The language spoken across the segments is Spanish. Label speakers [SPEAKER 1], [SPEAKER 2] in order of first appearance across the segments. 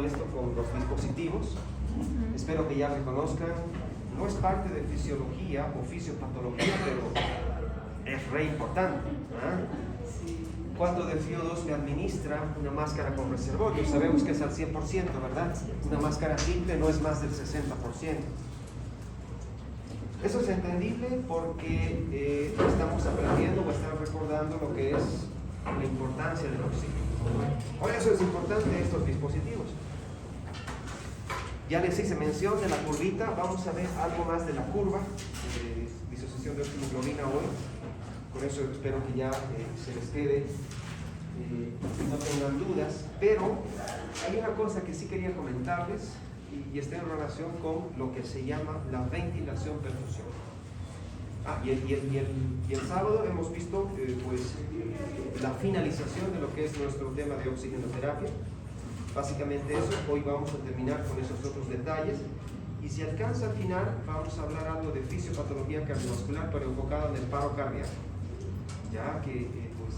[SPEAKER 1] esto con los dispositivos. Espero que ya reconozcan. No es parte de fisiología o fisiopatología, pero es re importante. ¿Cuánto de FiO2 me administra una máscara con reservorio? Sabemos que es al 100%, ¿verdad? Una máscara simple no es más del 60%. Eso es entendible porque estamos aprendiendo o estamos recordando lo que es la importancia del oxígeno. Por eso es importante estos dispositivos. Ya les hice mención de la curvita. Vamos a ver algo más de la curva de disociación de hemoglobina hoy. Por eso espero que ya se les quede y no tengan dudas. Pero hay una cosa que sí quería comentarles y está en relación con lo que se llama la ventilación perfusión. Y el sábado hemos visto pues, la finalización de lo que es nuestro tema de oxigenoterapia. Básicamente eso. Hoy vamos a terminar con esos otros detalles. Y si alcanza al final, vamos a hablar algo de fisiopatología cardiovascular, pero enfocado en el paro cardíaco. Ya que, pues,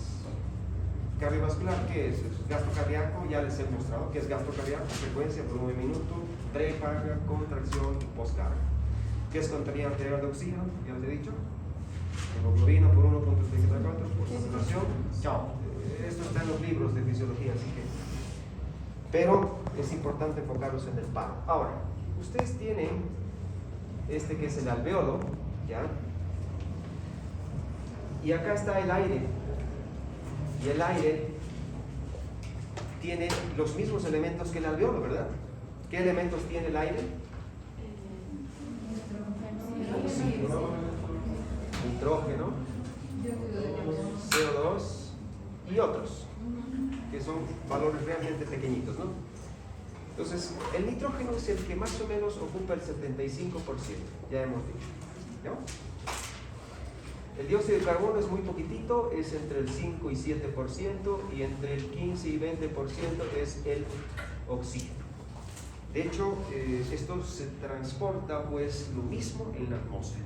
[SPEAKER 1] cardiovascular, ¿qué es? Gasto cardíaco, ya les he mostrado qué es gasto cardíaco, frecuencia, volumen minuto, precarga, contracción y postcarga. ¿Qué es contracción arterial de oxígeno? Ya les he dicho. Hemoglobina por 1.34, por saturación. Chao. Esto está en los libros de fisiología, así que. Pero es importante enfocarnos en el paro. Ahora, ustedes tienen este que es el alveolo, ¿ya? Y acá está el aire. Y el aire tiene los mismos elementos que el alveolo, ¿verdad? ¿Qué elementos tiene el aire? Oxígeno, nitrógeno, CO2 y otros, que son valores realmente pequeñitos, ¿no? Entonces, el nitrógeno es el que más o menos ocupa el 75%, ya hemos dicho, ¿no? El dióxido de carbono es muy poquitito, es entre el 5 y 7%, y entre el 15 y 20% es el oxígeno. De hecho, esto se transporta pues lo mismo en la atmósfera.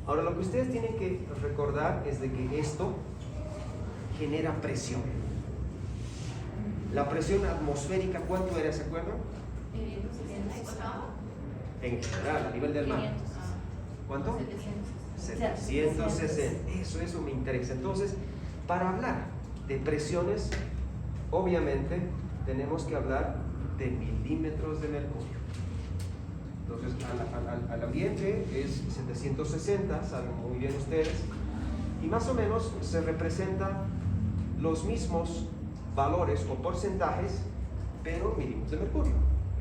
[SPEAKER 1] Ahora, lo que ustedes tienen que recordar es de que esto genera presión. La presión atmosférica, ¿cuánto era? ¿Se acuerdan? En general, a nivel del mar. ¿Cuánto? 760. Eso me interesa. Entonces, para hablar de presiones, obviamente tenemos que hablar de milímetros de mercurio. Entonces, al ambiente es 760, saben muy bien ustedes, y más o menos se representan los mismos valores o porcentajes, pero milímetros de mercurio.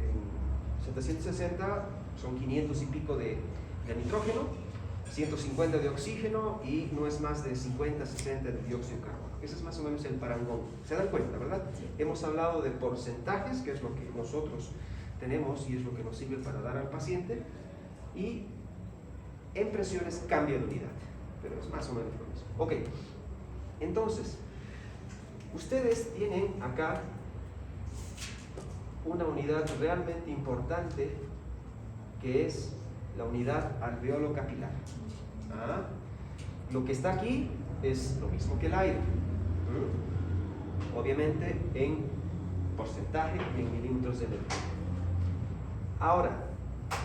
[SPEAKER 1] En 760 son 500 y pico de nitrógeno, 150 de oxígeno y no es más de 50, 60 de dióxido de carbono. Ese es más o menos el parangón. ¿Se dan cuenta, verdad? Sí. Hemos hablado de porcentajes, que es lo que nosotros tenemos y es lo que nos sirve para dar al paciente, y en presiones cambia de unidad, pero es más o menos lo mismo. Ok, entonces, ustedes tienen acá una unidad realmente importante que es la unidad alveolo capilar. Lo que está aquí es lo mismo que el aire, obviamente en porcentaje y en milímetros de mercurio. Ahora,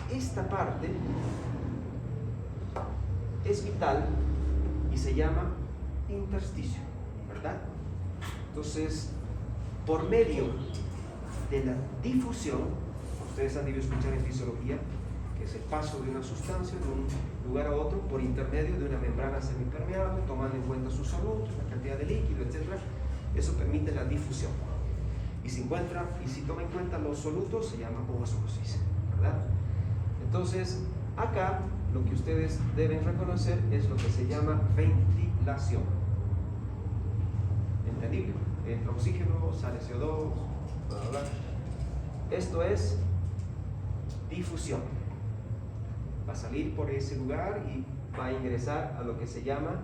[SPEAKER 1] esta parte es vital y se llama intersticio, ¿verdad? Entonces, por medio de la difusión, ustedes han debido escuchar en fisiología, que es el paso de una sustancia de un lugar a otro por intermedio de una membrana semipermeable, tomando en cuenta sus solutos, la cantidad de líquido, etc. Eso permite la difusión. Y si toma en cuenta los solutos, se llama osmosis, ¿verdad? Entonces, acá lo que ustedes deben reconocer es lo que se llama ventilación. ¿Entendible? Entra oxígeno, sale CO2, bla, bla, bla. Esto es difusión. Va a salir por ese lugar y va a ingresar a lo que se llama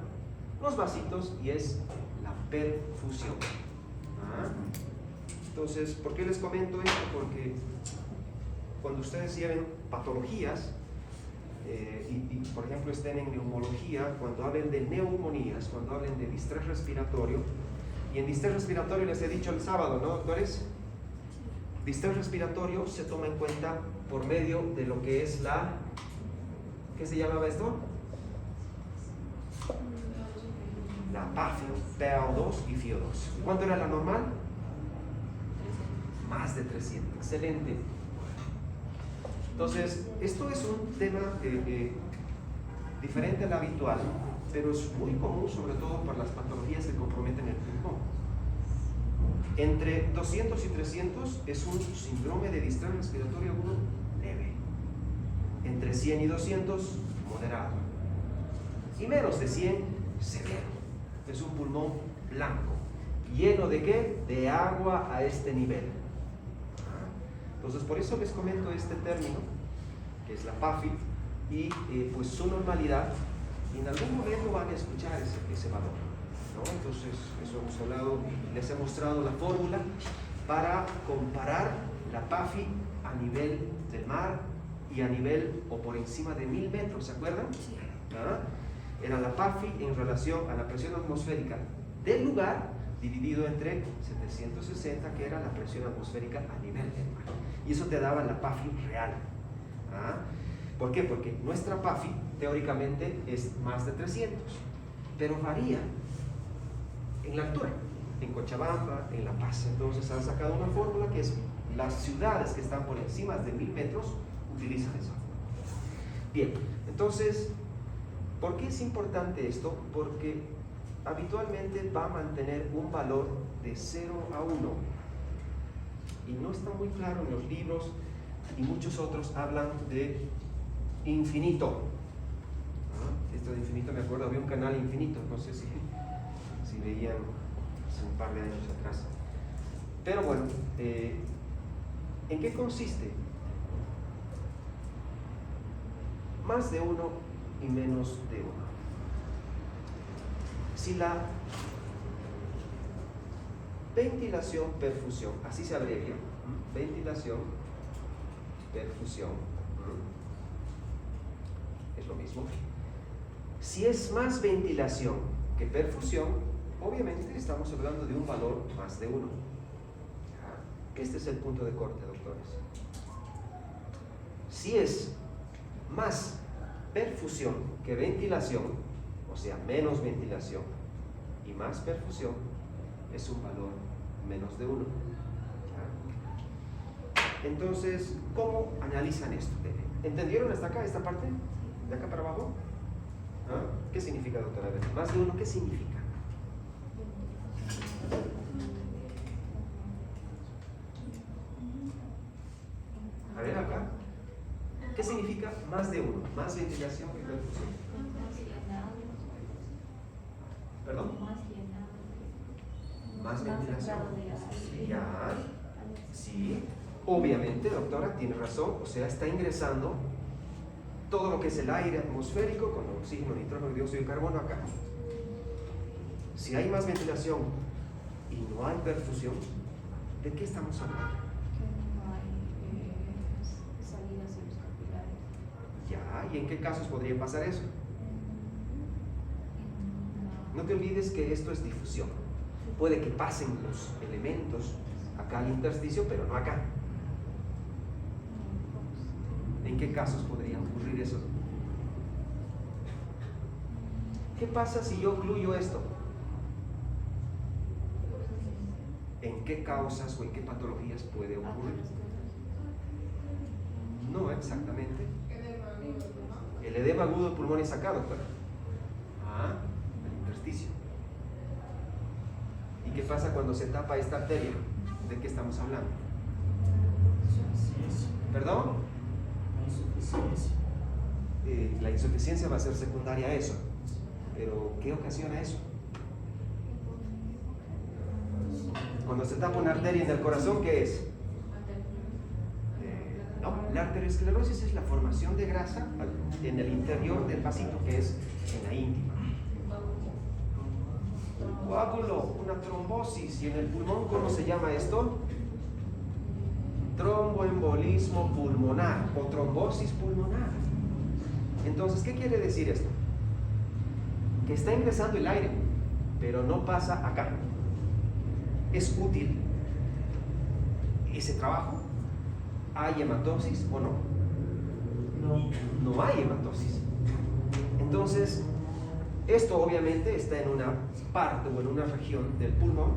[SPEAKER 1] los vasitos y es la perfusión. Entonces, ¿por qué les comento esto? Porque cuando ustedes lleven patologías y por ejemplo estén en neumología, cuando hablen de neumonías, cuando hablen de distrés respiratorio, y en distrés respiratorio les he dicho el sábado, ¿no, doctores? distrés respiratorio se toma en cuenta por medio de lo que es la, ¿qué se llamaba esto? La PAFI, PaO2 y FiO2. ¿Cuánto era la normal? Más de 300. Excelente. Entonces, esto es un tema diferente al habitual, pero es muy común, sobre todo por las patologías que comprometen el pulmón. Entre 200 y 300 es un síndrome de distrés respiratorio agudo leve. Entre 100 y 200, moderado. Y menos de 100, severo. Es un pulmón blanco. ¿Lleno de qué? De agua a este nivel. Entonces, por eso les comento este término, que es la PAFI, y pues su normalidad, y en algún momento van a escuchar ese valor, ¿no? Entonces, eso hemos hablado, les he mostrado la fórmula para comparar la PAFI a nivel del mar y a nivel o por encima de 1000 metros, ¿se acuerdan? ¿Ah? Era la PAFI en relación a la presión atmosférica del lugar dividido entre 760, que era la presión atmosférica a nivel del mar. Y eso te daba la PAFI real. ¿Ah? ¿Por qué? Porque nuestra PAFI teóricamente es más de 300, pero varía en la altura, en Cochabamba, en La Paz. Entonces han sacado una fórmula que es las ciudades que están por encima de 1000 metros utilizan esa fórmula. Bien, entonces, ¿por qué es importante esto? Porque habitualmente va a mantener un valor de 0 a 1 y no está muy claro en los libros, y muchos otros hablan de infinito. Esto de infinito, me acuerdo, había un canal Infinito, no sé si veían hace un par de años atrás. Pero bueno, ¿en qué consiste? Más de 1 y menos de 1. Si la ventilación, perfusión, así se abrevia, ventilación, perfusión, es lo mismo. Si es más ventilación que perfusión, obviamente estamos hablando de un valor más de 1. Este es el punto de corte, doctores. Si es más perfusión que ventilación, o sea, menos ventilación y más perfusión, es un valor menos de 1. Entonces, ¿cómo analizan esto? ¿Entendieron hasta acá, esta parte? ¿De acá para abajo? ¿Ah? ¿Qué significa, doctora? Más de 1, ¿qué significa? A ver acá. ¿Qué significa más de 1? Más ventilación que perfusión. ¿Perdón? Más ventilación. Ya. Sí. Obviamente, doctora, tiene razón. O sea, está ingresando todo lo que es el aire atmosférico con oxígeno, nitrógeno, dióxido de carbono acá. Si hay más ventilación y no hay perfusión, ¿de qué estamos hablando?
[SPEAKER 2] Que no hay salidas en los capilares.
[SPEAKER 1] Ya, ¿y en qué casos podría pasar eso? No te olvides que esto es difusión. Puede que pasen los elementos acá al intersticio, pero no acá. ¿En qué casos podría ocurrir eso? ¿Qué pasa si yo ocluyo esto? ¿En qué causas o en qué patologías puede ocurrir? No exactamente. El edema agudo del pulmón es acá, doctora. Ah, el intersticio. ¿Y qué pasa cuando se tapa esta arteria? ¿De qué estamos hablando? ¿Perdón? La insuficiencia va a ser secundaria a eso. Pero ¿qué ocasiona eso? Cuando se tapa una arteria en el corazón, ¿qué es? No, la arteriosclerosis es la formación de grasa en el interior del vasito, que es en la íntima. Un coágulo, una trombosis. ¿Y en el pulmón cómo se llama esto? Tromboembolismo pulmonar o trombosis pulmonar. Entonces, ¿qué quiere decir esto? Que está ingresando el aire, pero no pasa acá. Es útil ese trabajo, ¿hay hematosis o no? No hay hematosis. Entonces, esto obviamente está en una parte o en una región del pulmón,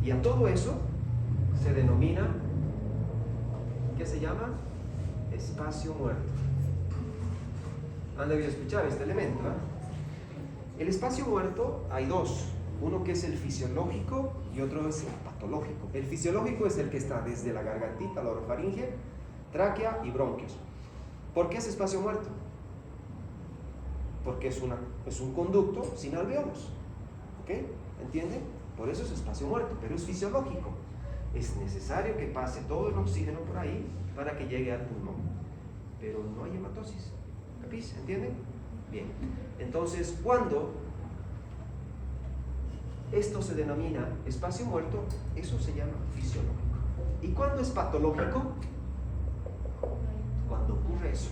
[SPEAKER 1] y a todo eso se denomina, ¿qué se llama? Espacio muerto. Han debido escuchar este elemento, ¿eh? El espacio muerto hay dos, uno que es el fisiológico y otro es el patológico. El fisiológico es el que está desde la gargantita, la orofaringe, tráquea y bronquios. ¿Por qué es espacio muerto? Porque es un conducto sin alveolos, ¿ok? ¿Entienden? Por eso es espacio muerto, pero es fisiológico. Es necesario que pase todo el oxígeno por ahí para que llegue al pulmón, pero no hay hematosis. ¿Capís? ¿Entienden? Bien. Entonces, cuando esto se denomina espacio muerto, eso se llama fisiológico. ¿Y cuándo es patológico? Cuando ocurre eso.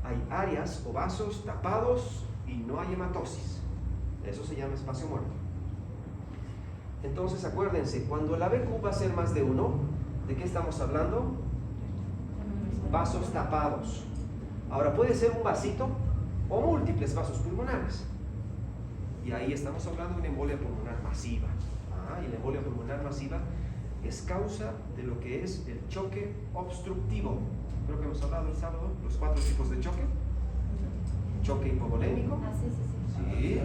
[SPEAKER 1] Hay áreas o vasos tapados y no hay hematosis. Eso se llama espacio muerto. Entonces acuérdense, cuando el ABQ va a ser más de uno, ¿de qué estamos hablando? Vasos tapados. Ahora puede ser un vasito o múltiples vasos pulmonares. Y ahí estamos hablando de una embolia pulmonar masiva. Y la embolia pulmonar masiva es causa de lo que es el choque obstructivo. Creo que hemos hablado el sábado, los 4 tipos de choque. Choque hipovolémico. Sí.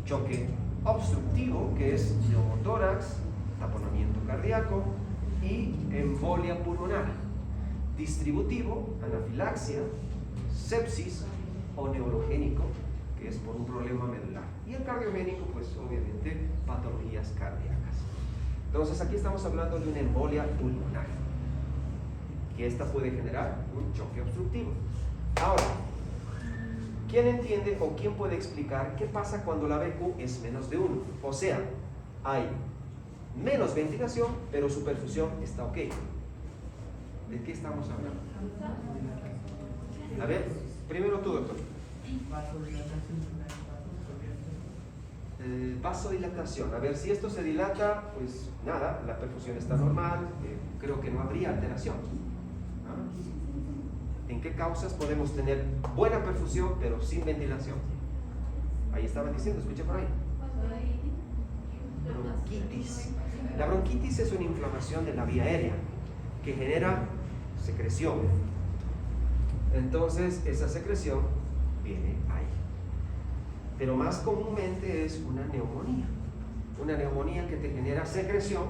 [SPEAKER 1] Choque obstructivo, que es neumotórax, taponamiento cardíaco y embolia pulmonar. Distributivo, anafilaxia, sepsis o neurogénico, que es por un problema medular. Y el cardiogénico, pues obviamente patologías cardíacas. Entonces aquí estamos hablando de una embolia pulmonar, que esta puede generar un choque obstructivo. Ahora, ¿quién entiende o quién puede explicar qué pasa cuando la ABQ es menos de 1? O sea, hay menos ventilación, pero su perfusión está ok. ¿De qué estamos hablando? A ver, primero tú, doctor. Vasodilatación. A ver, si esto se dilata, pues nada, la perfusión está normal, creo que no habría alteración. ¿En qué causas podemos tener buena perfusión pero sin ventilación? Ahí estaban diciendo, escuché por ahí. Bronquitis. La bronquitis es una inflamación de la vía aérea que genera secreción. Entonces esa secreción viene ahí. Pero más comúnmente es una neumonía. Una neumonía que te genera secreción,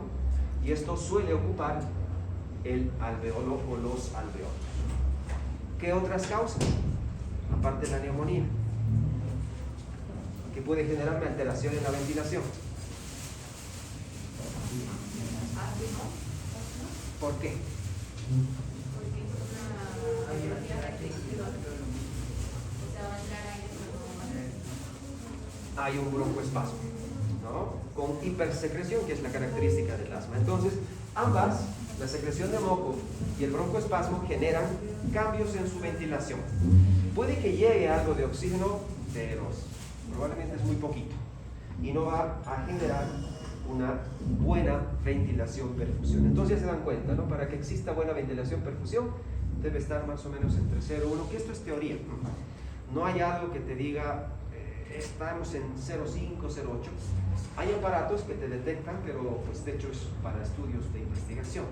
[SPEAKER 1] y esto suele ocupar el alveolo o los alveolos. ¿Qué otras causas? Aparte de la neumonía, que puede generarme alteración en la ventilación. ¿Por qué? Hay un broncoespasmo, ¿no? Con hipersecreción, que es la característica del asma. Entonces, ambas, la secreción de moco y el broncoespasmo, generan cambios en su ventilación. Puede que llegue algo de oxígeno, pero probablemente es muy poquito y no va a generar una buena ventilación-perfusión. Entonces ya se dan cuenta, ¿no? Para que exista buena ventilación-perfusión debe estar más o menos entre 0 y 1, que esto es teoría. No hay algo que te diga estamos en 0,5, 0,8. Hay aparatos que te detectan, pero pues de hecho es para estudios de investigación.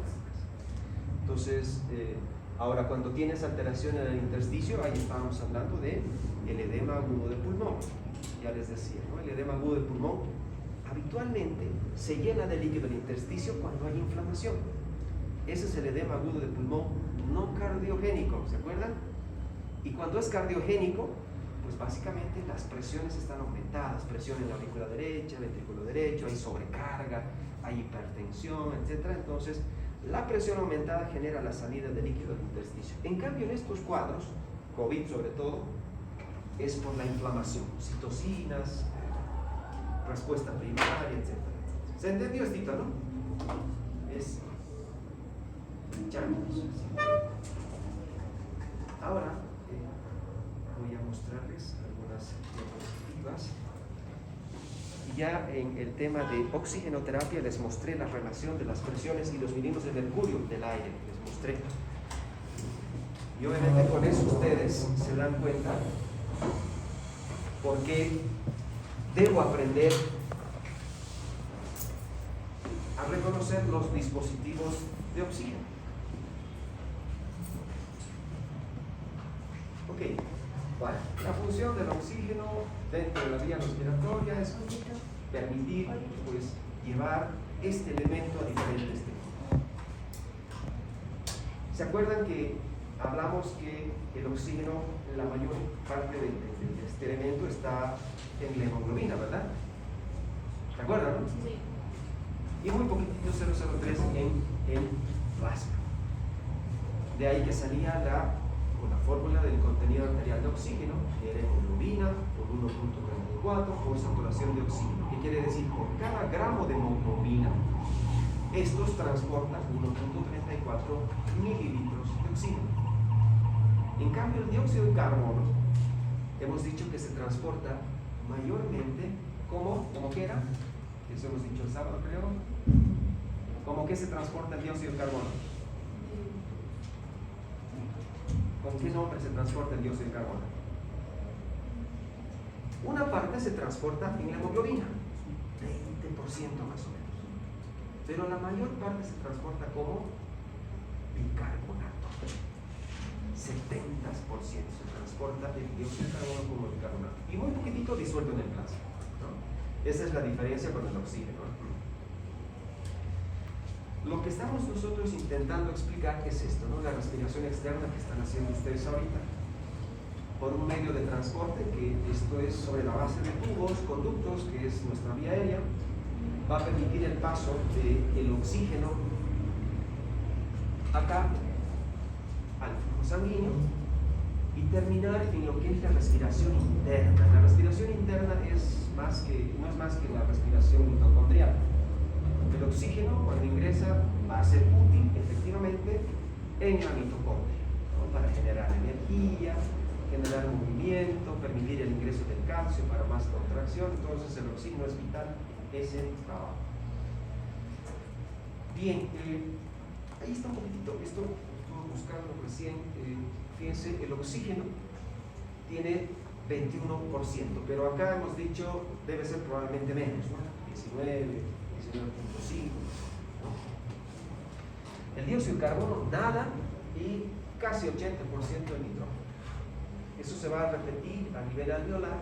[SPEAKER 1] Entonces, ahora cuando tienes alteración en el intersticio, ahí estábamos hablando de el edema agudo del pulmón. Ya les decía, ¿no? El edema agudo del pulmón habitualmente se llena de líquido el intersticio cuando hay inflamación. Ese es el edema agudo del pulmón no cardiogénico, ¿se acuerdan? Y cuando es cardiogénico, pues básicamente las presiones están aumentadas, presión en la aurícula derecha, ventrículo derecho, hay sobrecarga, hay hipertensión, etc. Entonces, la presión aumentada genera la salida de líquido del intersticio. En cambio, en estos cuadros, COVID sobre todo, es por la inflamación, citocinas, respuesta primaria, etc. ¿Se entendió esto, no? Es llanos. Ahora voy a mostrarles algunas diapositivas y ya en el tema de oxigenoterapia les mostré la relación de las presiones y los milímetros de mercurio del aire, les mostré. Y obviamente con eso ustedes se dan cuenta por qué debo aprender a reconocer los dispositivos de oxígeno. Ok, bueno, la función del oxígeno dentro de la vía respiratoria es permitir, pues, llevar este elemento a diferentes temas. ¿Se acuerdan que hablamos que el oxígeno, la mayor parte de este elemento está en la hemoglobina, ¿verdad? ¿Se acuerdan, no?
[SPEAKER 2] Sí.
[SPEAKER 1] Y muy poquitito 003 en el plasma. De ahí que salía la fórmula del contenido arterial de oxígeno, que era hemoglobina por 1.34 por saturación de oxígeno. ¿Qué quiere decir? Por cada gramo de hemoglobina, estos transportan 1.34 mililitros de oxígeno. En cambio, el dióxido de carbono, hemos dicho que se transporta mayormente como que era, eso hemos dicho el sábado, creo, como que se transporta el dióxido de carbono. ¿Con qué nombre se transporta el dióxido de carbono? Una parte se transporta en la hemoglobina, 20% más o menos. Pero la mayor parte se transporta como bicarbonato. 70% se transporta el dióxido de carbono como bicarbonato. Y muy poquitito disuelto en el plasma, ¿no? Esa es la diferencia con el oxígeno. Lo que estamos nosotros intentando explicar es esto, ¿no? La respiración externa que están haciendo ustedes ahorita por un medio de transporte, que esto es sobre la base de tubos, conductos, que es nuestra vía aérea, va a permitir el paso del oxígeno acá al flujo sanguíneo y terminar en lo que es la respiración interna. La respiración interna no es más que la respiración mitocondrial. El oxígeno, cuando ingresa, va a ser útil efectivamente en la mitocondria, ¿no? Para generar energía, generar movimiento, permitir el ingreso del calcio para más contracción. Entonces el oxígeno es vital en ese trabajo. Bien, ahí está un poquitito, esto estuve buscando recién, fíjense, el oxígeno tiene 21%, pero acá hemos dicho debe ser probablemente menos, ¿no? 19.5. El dióxido de carbono nada y casi 80% de nitrógeno. Eso se va a repetir a nivel alveolar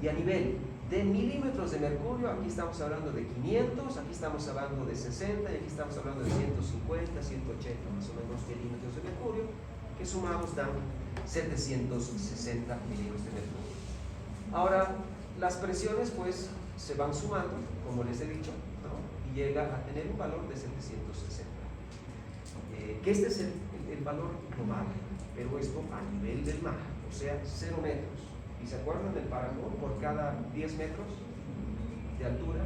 [SPEAKER 1] y a nivel de milímetros de mercurio. Aquí estamos hablando de 500, aquí estamos hablando de 60 y aquí estamos hablando de 150, 180 más o menos milímetros de mercurio, que sumados dan 760 milímetros de mercurio. Ahora, las presiones pues se van sumando, como les he dicho, ¿no? Y llega a tener un valor de 760. Que este es el valor global, pero esto a nivel del mar, o sea, 0 metros. ¿Y se acuerdan del páramo? Por cada 10 metros de altura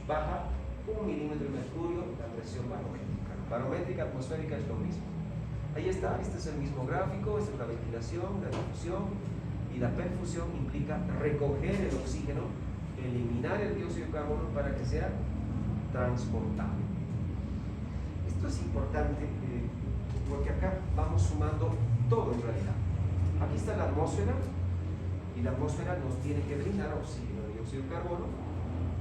[SPEAKER 1] baja 1 milímetro de mercurio la presión barométrica. Barométrica, atmosférica es lo mismo. Ahí está, este es el mismo gráfico, esta es la ventilación, la difusión, y la perfusión implica recoger el oxígeno, eliminar el dióxido de carbono para que sea transportable. Esto es importante porque acá vamos sumando todo en realidad. Aquí está la atmósfera y la atmósfera nos tiene que brindar oxígeno y dióxido de carbono.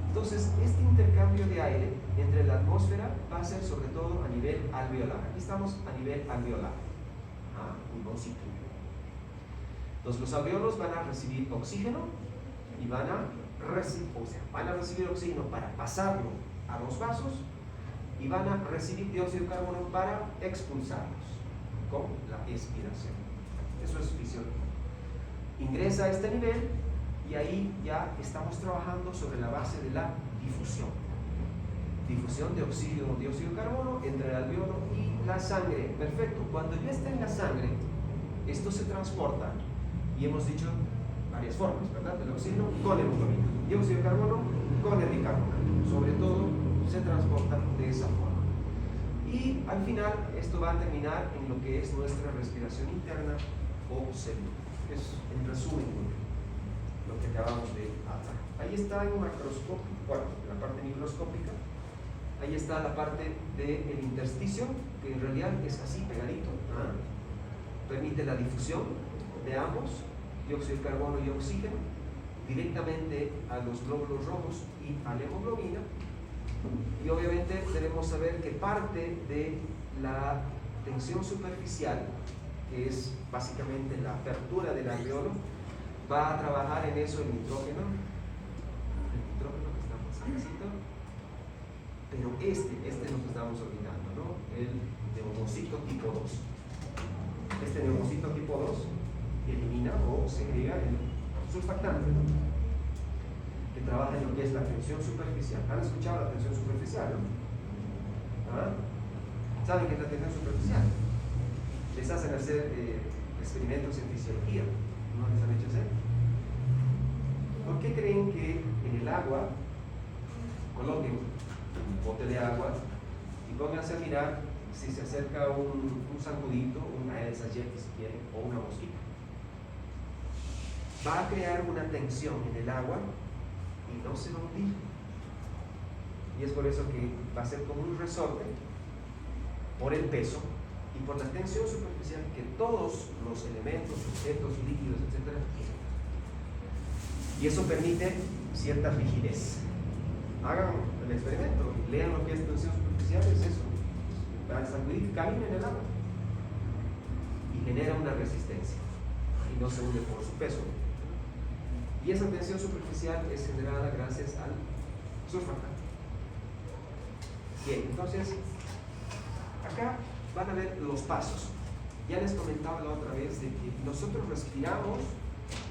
[SPEAKER 1] Entonces, este intercambio de aire entre la atmósfera va a ser sobre todo a nivel alveolar. Aquí estamos a nivel alveolar, pulmoncito. Entonces, los alveolos van a recibir oxígeno y van a recibir oxígeno para pasarlo a los vasos y van a recibir dióxido de carbono para expulsarlos con la expiración. Eso es fisiológico. Ingresa a este nivel y ahí ya estamos trabajando sobre la base de la difusión. Difusión de oxígeno, dióxido de carbono entre el alveolo y la sangre. Perfecto. Cuando ya está en la sangre, esto se transporta y hemos dicho varias formas, ¿verdad? El oxígeno con hemoglobina, dióxido de carbono con el bicarbonato. Sobre todo se transporta de esa forma. Y al final esto va a terminar en lo que es nuestra respiración interna o celular. Es en resumen. lo que acabamos de hablar. Ahí está en macroscopio, bueno, en la parte microscópica. Ahí está la parte del intersticio, que en realidad es así, pegadito. Permite la difusión de ambos, dióxido de carbono y oxígeno, directamente a los glóbulos rojos y a la hemoglobina. Y obviamente debemos saber que parte de la tensión superficial, que es básicamente la apertura del alveolo, va a trabajar en eso el nitrógeno que está más acá, pero este nos estamos olvidando, ¿no? El neumocito tipo 2. Este neumocito tipo 2 elimina o segrega el surfactante, ¿no? Que trabaja en lo que es la tensión superficial. ¿Han escuchado la tensión superficial, no? ¿Saben qué es la tensión superficial? Les hacen hacer experimentos en fisiología, ¿no les han hecho hacer? ¿Por qué creen que en el agua coloquen un bote de agua y pónganse a mirar si se acerca un zancudito, una Aedes aegypti si quieren, o una mosquita? Va a crear una tensión en el agua y no se va a hundir. Y es por eso que va a ser como un resorte por el peso y por la tensión superficial que todos los elementos, objetos, líquidos, etc. Y eso permite cierta rigidez. Hagan el experimento, lean lo que es tensión superficial, es eso. Van a sacudir, caminen en el agua y genera una resistencia y no se hunde por su peso. Y esa tensión superficial es generada gracias al surfactante. Bien, entonces acá van a ver los pasos. Ya les comentaba la otra vez de que nosotros respiramos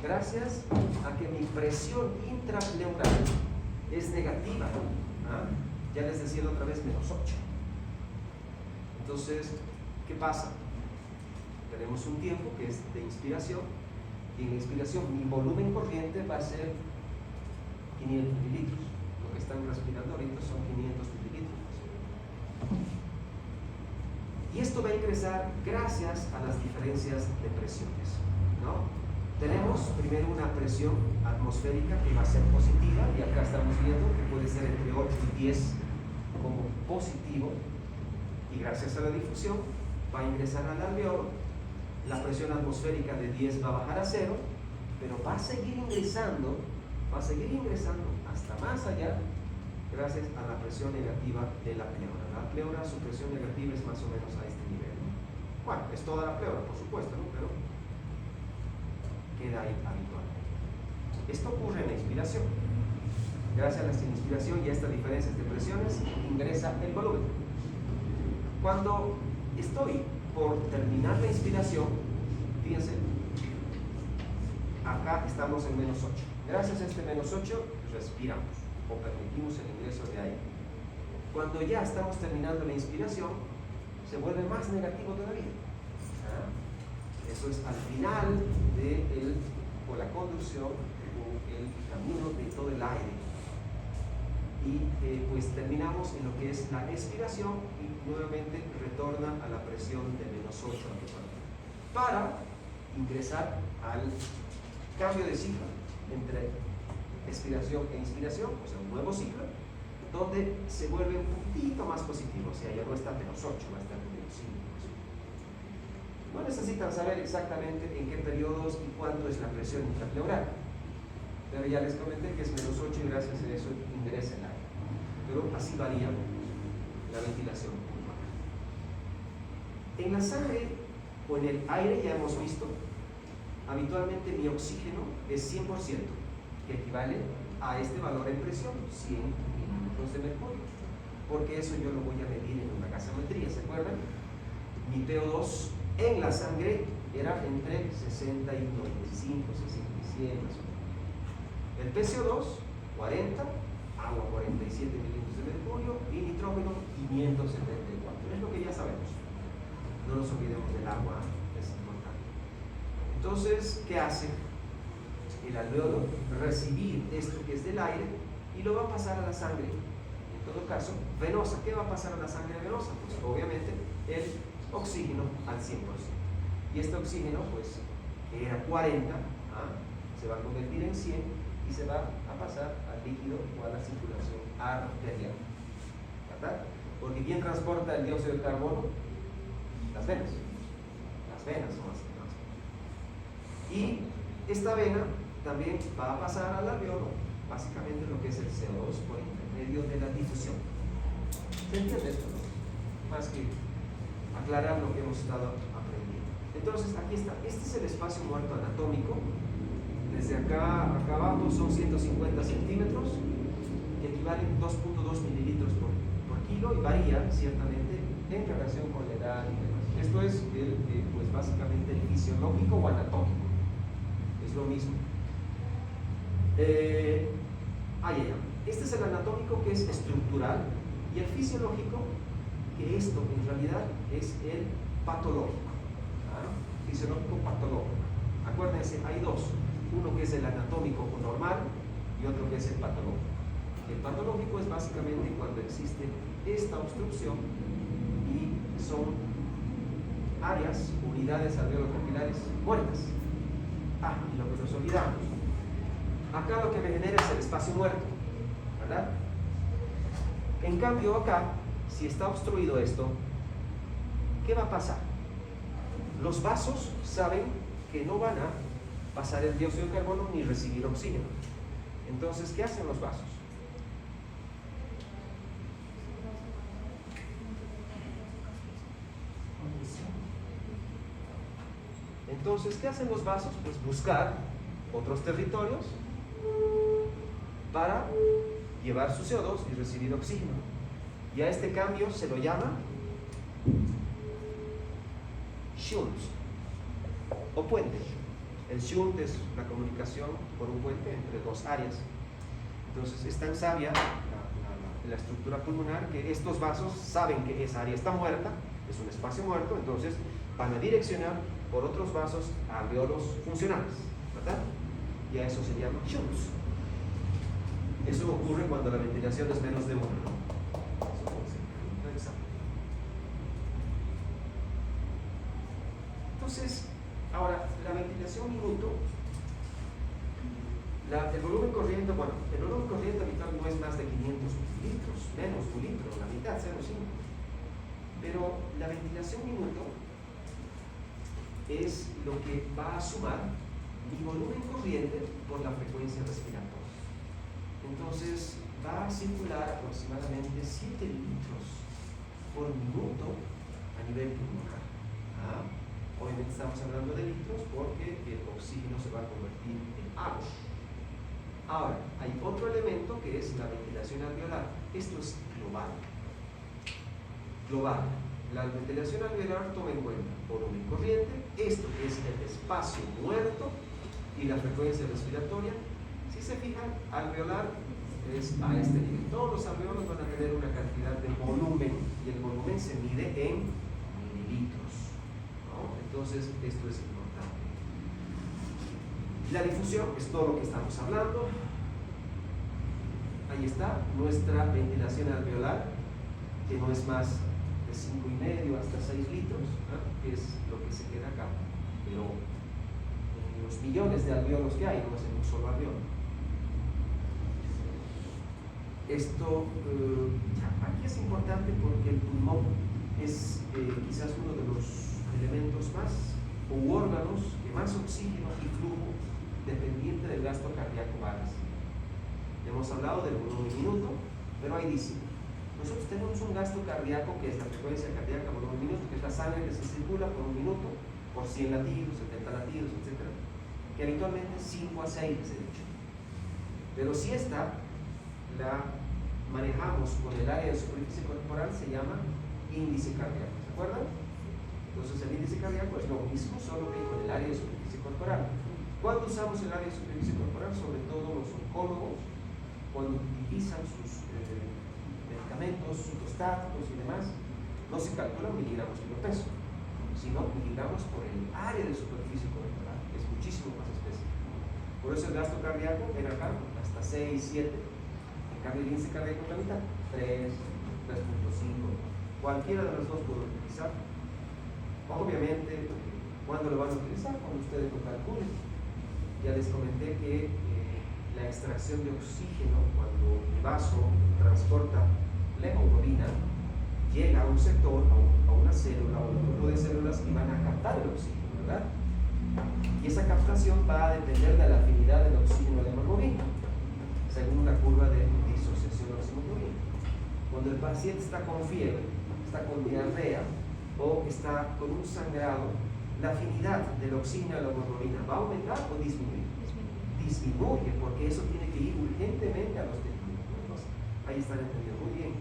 [SPEAKER 1] gracias a que mi presión intrapleural es negativa. Ya les decía la otra vez, -8. Entonces, ¿qué pasa? Tenemos un tiempo que es de inspiración, y en la inspiración mi volumen corriente va a ser 500 mililitros. Lo que están respirando ahorita son 500 mililitros. Y esto va a ingresar gracias a las diferencias de presiones, ¿no? Tenemos primero una presión atmosférica que va a ser positiva, y acá estamos viendo que puede ser entre 8 y 10 como positivo, y gracias a la difusión va a ingresar al alveolo. La presión atmosférica de 10 va a bajar a 0, pero va a seguir ingresando hasta más allá gracias a la presión negativa de la pleura. La pleura, su presión negativa es más o menos a este nivel, ¿no? Bueno, es toda la pleura, por supuesto, ¿no? Pero queda ahí habitualmente. Esto ocurre en la inspiración. Gracias a la inspiración y a estas diferencias de presiones ingresa el volumen. Cuando estoy por terminar la inspiración, fíjense, acá estamos en -8. Gracias a este -8 respiramos o permitimos el ingreso de aire. Cuando ya estamos terminando la inspiración, se vuelve más negativo todavía. Eso es al final o la conducción o el camino de todo el aire. Y pues terminamos en lo que es la expiración y nuevamente retorna a la presión de -8 para ingresar al cambio de ciclo entre expiración e inspiración, o sea, un nuevo ciclo, donde se vuelve un poquito más positivo, o sea, ya no está en -8, va a estar en -5. No necesitan saber exactamente en qué periodos y cuánto es la presión intrapleural, pero ya les comenté que es -8 y gracias a eso ingresa el aire. Pero así varía la ventilación pulmonar. En la sangre o en el aire ya hemos visto, habitualmente mi oxígeno es 100%, que equivale a este valor en presión, 100 mililitros de mercurio, porque eso yo lo voy a medir en una gasometría, ¿se acuerdan? Mi PO2 en la sangre era entre 60 y 95, 67 más o menos. El PCO2, 40, agua 47 mililitros de mercurio y nitrógeno 574. Es lo que ya sabemos. No nos olvidemos del agua, es importante. Entonces, ¿qué hace el alveolo? Recibir esto que es del aire y lo va a pasar a la sangre. En todo caso, venosa. ¿Qué va a pasar a la sangre venosa? Pues obviamente el oxígeno al 100%. Y este oxígeno, pues, era 40, se va a convertir en 100 y se va a pasar al líquido o a la circulación arterial, ¿verdad? Porque ¿quién transporta el dióxido de carbono? Las venas. Las venas son las que transportan. Y esta vena también va a pasar al alveolo, básicamente lo que es el CO2 por intermedio de la difusión. ¿Se entiende esto? Más que aclarar lo que hemos estado aprendiendo. Entonces, aquí está. Este es el espacio muerto anatómico. Desde acá abajo son 150 centímetros, que equivalen 2.2 mililitros por kilo y varía ciertamente en relación con la edad y demás. Esto es pues básicamente el fisiológico o anatómico. Es lo mismo. Este es el anatómico, que es estructural, y el fisiológico, que esto en realidad es el patológico. Fisiológico patológico. Acuérdense, hay dos. Uno que es el anatómico o normal y otro que es el patológico. El patológico es básicamente cuando existe esta obstrucción y son áreas, unidades alveolo-capilares muertas. Y lo que nos olvidamos. Acá lo que me genera es el espacio muerto, ¿verdad? En cambio acá, si está obstruido esto, ¿qué va a pasar? Los vasos saben que no van a pasar el dióxido de carbono ni recibir oxígeno. Entonces, ¿qué hacen los vasos? Entonces, ¿qué hacen los vasos? Pues buscar otros territorios para llevar su CO2 y recibir oxígeno. Y a este cambio se lo llama shunt o puente. El shunt es la comunicación por un puente entre dos áreas. Entonces es tan sabia la estructura pulmonar que estos vasos saben que esa área está muerta, es un espacio muerto, entonces van a direccionar por otros vasos a alveolos funcionales, ¿verdad? Y a eso se llama shunts. Eso ocurre cuando la ventilación es menos de 1. Entonces, ahora, la ventilación minuto, el volumen corriente, el volumen corriente habitual no es más de 500 litros, menos un litro, la mitad, 0,5. Pero la ventilación minuto es lo que va a sumar mi volumen corriente por la frecuencia respiratoria. Entonces, va a circular aproximadamente 7 litros por minuto a nivel pulmonar. Obviamente estamos hablando de litros porque el oxígeno se va a convertir en agua. Ahora, hay otro elemento que es la ventilación alveolar. Esto es global. Global. La ventilación alveolar toma en cuenta volumen corriente, esto es el espacio muerto y la frecuencia respiratoria. Si se fijan, alveolar es a este nivel. Todos los alveolos van a tener una cantidad de volumen y el volumen se mide en mililitros. Entonces, esto es importante. La difusión es todo lo que estamos hablando. Ahí está nuestra ventilación alveolar, que no es más de 5,5 hasta 6 litros, que es lo que se queda acá. Pero en los millones de alveolos que hay, no es en un solo alveolo. Esto aquí es importante porque el pulmón es quizás uno de los elementos más o órganos que más oxígeno y flujo dependiente del gasto cardíaco base. Hemos hablado del volumen minuto, pero ahí dice, nosotros tenemos un gasto cardíaco que es la frecuencia cardíaca volumen minuto, que es la sangre que se circula por un minuto, por 100 latidos, 70 latidos, etc. Que habitualmente es 5 a 6, les he dicho. Pero si esta la manejamos con el área de superficie corporal, se llama índice cardíaco, ¿se acuerdan? Entonces el índice cardíaco es lo mismo, solo que con el área de superficie corporal. ¿Cuándo usamos el área de superficie corporal? Sobre todo los oncólogos, cuando utilizan sus medicamentos citostáticos y demás, no se calculan miligramos por peso, sino miligramos por el área de superficie corporal, que es muchísimo más específico. Por eso el gasto cardíaco era acá hasta 6, 7. En cambio el índice cardíaco es la mitad, 3, 3.5. Cualquiera de los dos puede utilizar. Obviamente, ¿cuándo lo van a utilizar? Cuando ustedes lo calculen. Ya les comenté que la extracción de oxígeno, cuando el vaso transporta la hemoglobina, llega a un sector, a una célula o un grupo de células y van a captar el oxígeno, ¿verdad? Y esa captación va a depender de la afinidad del oxígeno a la hemoglobina, según una curva de disociación oxígeno-hemoglobina. Cuando el paciente está con fiebre, está con diarrea o está con un sangrado, la afinidad del oxígeno a la hemoglobina ¿va a aumentar o disminuir? Disminuye, porque eso tiene que ir urgentemente a los tejidos. Entonces, ahí están entendiendo muy bien.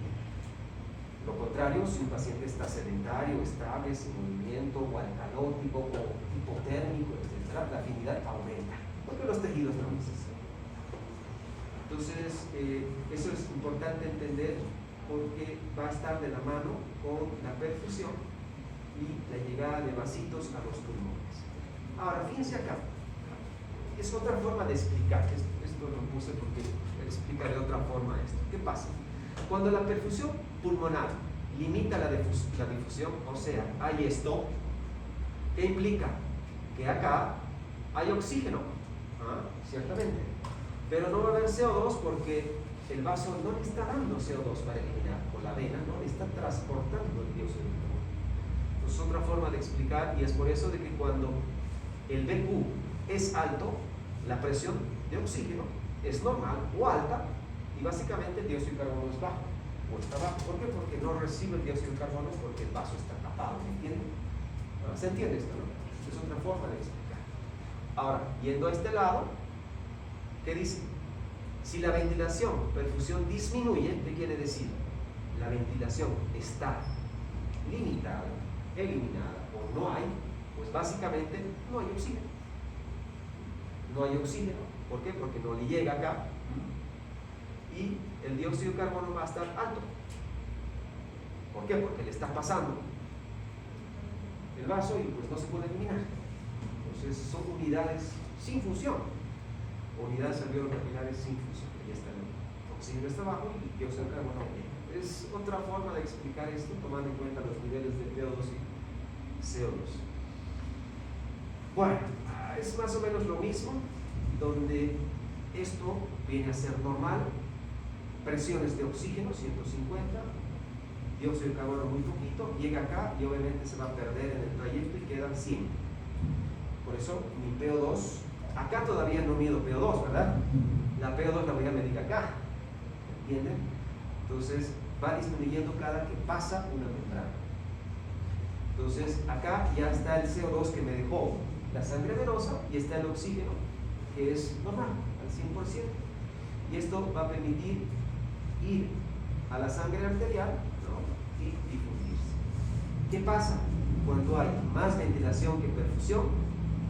[SPEAKER 1] Lo contrario, si un paciente está sedentario, estable, sin movimiento, o alcalótico, o hipotérmico, etc., la afinidad aumenta, porque los tejidos no necesitan. Entonces, eso es importante entender, porque va a estar de la mano con la perfusión y la llegada de vasitos a los pulmones. Ahora, fíjense acá, es otra forma de explicar, esto lo puse porque explica de otra forma esto. ¿Qué pasa? Cuando la perfusión pulmonar limita la difusión, o sea, hay esto, ¿qué implica? Que acá hay oxígeno, ciertamente, pero no va a haber CO2 porque el vaso no le está dando CO2 para eliminar, o la vena no le está transportando el dióxido de carbono. Entonces, otra forma de explicar, y es por eso de que cuando el BQ es alto, la presión de oxígeno es normal o alta, y básicamente el dióxido de carbono es bajo o está bajo. ¿Por qué? Porque no recibe el dióxido de carbono porque el vaso está tapado, ¿me entienden? ¿Se entiende esto, no? Es otra forma de explicar. Ahora, yendo a este lado, ¿qué dice? Si la ventilación, perfusión disminuye, ¿qué quiere decir? La ventilación está limitada, eliminada o no hay, pues básicamente no hay oxígeno. No hay oxígeno. ¿Por qué? Porque no le llega acá y el dióxido de carbono va a estar alto. ¿Por qué? Porque le está pasando el vaso y pues no se puede eliminar. Entonces son unidades sin función, unidades alveolo-capilares sin función. Ahí está el oxígeno está abajo y el dióxido de carbono llega. Es otra forma de explicar esto tomando en cuenta los niveles de PO2 y CO2. Bueno, es más o menos lo mismo, donde esto viene a ser normal, presiones de oxígeno 150, dióxido de carbono muy poquito, llega acá y obviamente se va a perder en el trayecto y quedan 100. Por eso mi PO2, acá todavía no mido PO2, ¿verdad? La PO2 la voy a medir acá, ¿entienden? Entonces va disminuyendo cada que pasa una membrana. Entonces acá ya está el CO2 que me dejó la sangre venosa y está el oxígeno que es normal, al 100%. Y esto va a permitir ir a la sangre arterial, ¿no?, y difundirse. ¿Qué pasa? Cuando hay más ventilación que perfusión,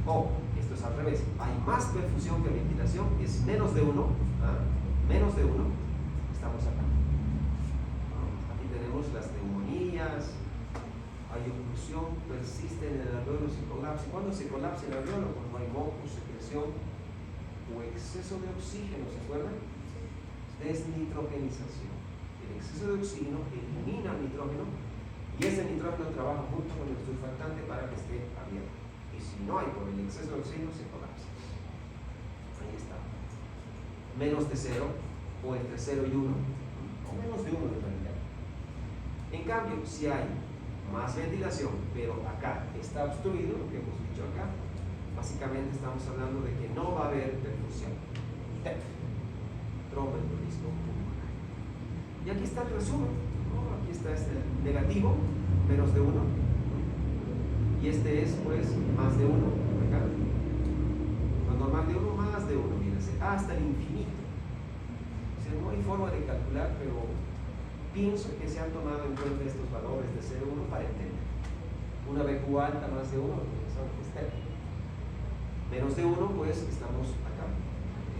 [SPEAKER 1] o esto es al revés, hay más perfusión que ventilación, es menos de 1, menos de 1, estamos acá. Aquí tenemos las neumonías, hay oclusión, persiste en el alveolo, se colapsa. ¿Cuándo se colapsa el alveolo? Cuando hay moco, secreción o exceso de oxígeno, ¿se acuerdan? Desnitrogenización. El exceso de oxígeno elimina el nitrógeno y ese nitrógeno trabaja junto con el surfactante para que esté abierto. Y si no hay por el exceso de oxígeno, se colapsa. Ahí está. Menos de 0 o entre 0 y 1, o menos de 1 en realidad. En cambio, si hay más ventilación, pero acá está obstruido, lo que hemos dicho acá, básicamente estamos hablando de que no va a haber perfusión. Tromboembolismo pulmonar. Y aquí está el resumen, ¿no? Aquí está este negativo, menos de 1, y este es pues más de 1, acá. Lo normal de 1, más de 1, fíjense, hasta el infinito. O sea, no hay forma de calcular, pero pienso que se han tomado en cuenta estos valores de 0 a 1 para entender. Una BQ alta más de 1, pensamos que está. Menos de 1, pues estamos acá.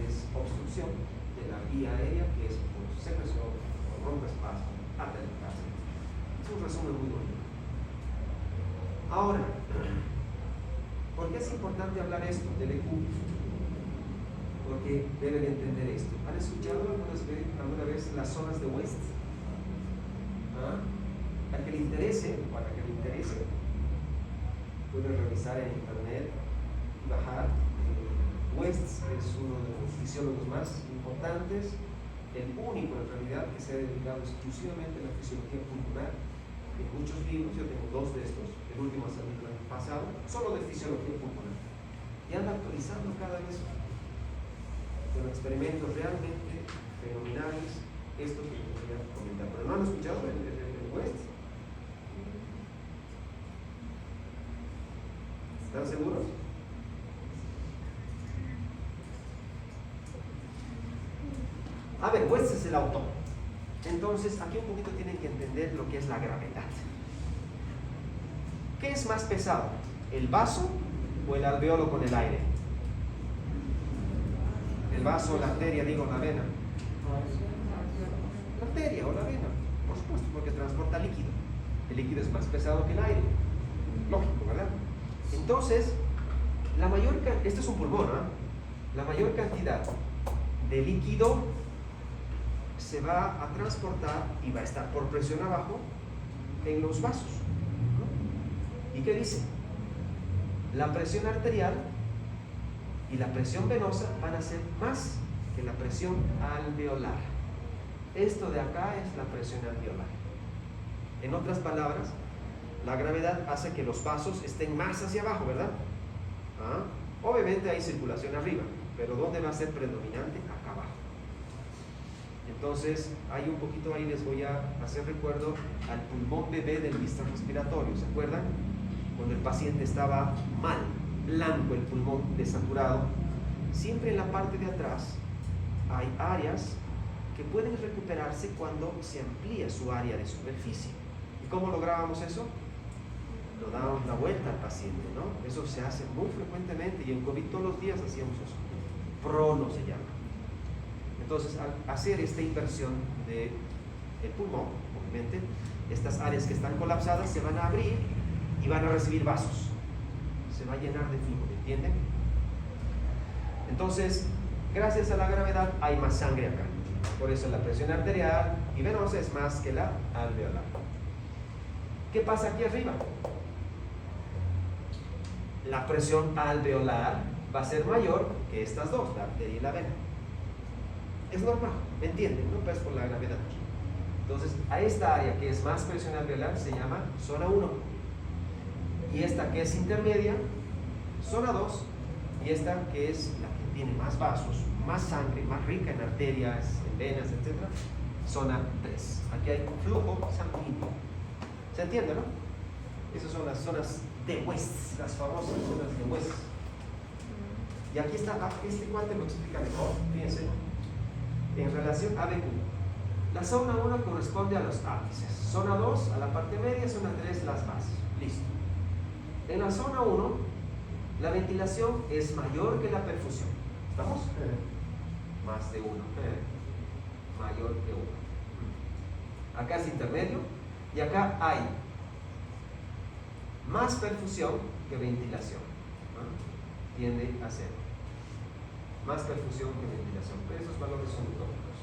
[SPEAKER 1] Es obstrucción de la vía aérea, que es por secreción, por rompeespasmo, atelectasia. Es un resumen muy bonito. Ahora, ¿por qué es importante hablar esto del EQ? Porque deben entender esto. ¿Han escuchado alguna vez las zonas de West? Para que le interese, puede revisar en internet y bajar West es uno de los fisiólogos más importantes, el único en realidad que se ha dedicado exclusivamente a la fisiología pulmonar. En muchos libros, yo tengo 2 de estos, el último ha salido el año pasado, solo de fisiología pulmonar. Y anda actualizando cada vez con experimentos realmente fenomenales. Esto que les voy a comentar. ¿Pero no han escuchado el West? ¿Están seguros? A ver, West es el autor. Entonces, aquí un poquito tienen que entender lo que es la gravedad. ¿Qué es más pesado? ¿El vaso o el alveolo con el aire? El vaso, la arteria, digo, la vena. La arteria o la vena, por supuesto, porque transporta líquido. El líquido es más pesado que el aire. Lógico, ¿verdad? Entonces, esto es un pulmón, ¿eh? La mayor cantidad de líquido se va a transportar y va a estar por presión abajo en los vasos, ¿no? ¿Y qué dice? La presión arterial y la presión venosa van a ser más que la presión alveolar. Esto de acá es la presión alveolar. En otras palabras, la gravedad hace que los vasos estén más hacia abajo, ¿verdad? Obviamente hay circulación arriba, pero ¿dónde va a ser predominante? Acá abajo. Entonces, hay un poquito ahí, les voy a hacer recuerdo al pulmón bebé del visto respiratorio. ¿Se acuerdan? Cuando el paciente estaba mal, blanco el pulmón, desaturado, siempre en la parte de atrás hay áreas que pueden recuperarse cuando se amplía su área de superficie. ¿Y cómo lográbamos eso? Lo dábamos la vuelta al paciente, ¿no? Eso se hace muy frecuentemente y en COVID todos los días hacíamos eso. Prono se llama. Entonces, al hacer esta inversión del pulmón, obviamente, estas áreas que están colapsadas se van a abrir y van a recibir vasos. Se va a llenar de flujo, ¿me entienden? Entonces, gracias a la gravedad hay más sangre acá. Por eso la presión arterial y venosa es más que la alveolar. ¿Qué pasa aquí arriba? La presión alveolar va a ser mayor que estas dos, la arteria y la vena. Es normal, ¿me entienden? No pues por la gravedad. Entonces, a esta área que es más presión alveolar se llama zona 1. Y esta que es intermedia, zona 2. Y esta que es la que tiene más vasos, más sangre, más rica en arterias, en venas, etc. Zona 3. Aquí hay flujo sanguíneo. ¿Se entiende, no? Esas son las zonas de West, las famosas zonas de West. Y aquí está, este cuate lo explica mejor, fíjense. En relación a BQ, la zona 1 corresponde a los ápices, zona 2 a la parte media, zona 3 las bases. Listo. En la zona 1, la ventilación es mayor que la perfusión. ¿Estamos? Más de 1. Mayor que 1. Acá es intermedio y acá hay más perfusión que ventilación. Tiende a ser más perfusión que ventilación, pero esos valores son utópicos,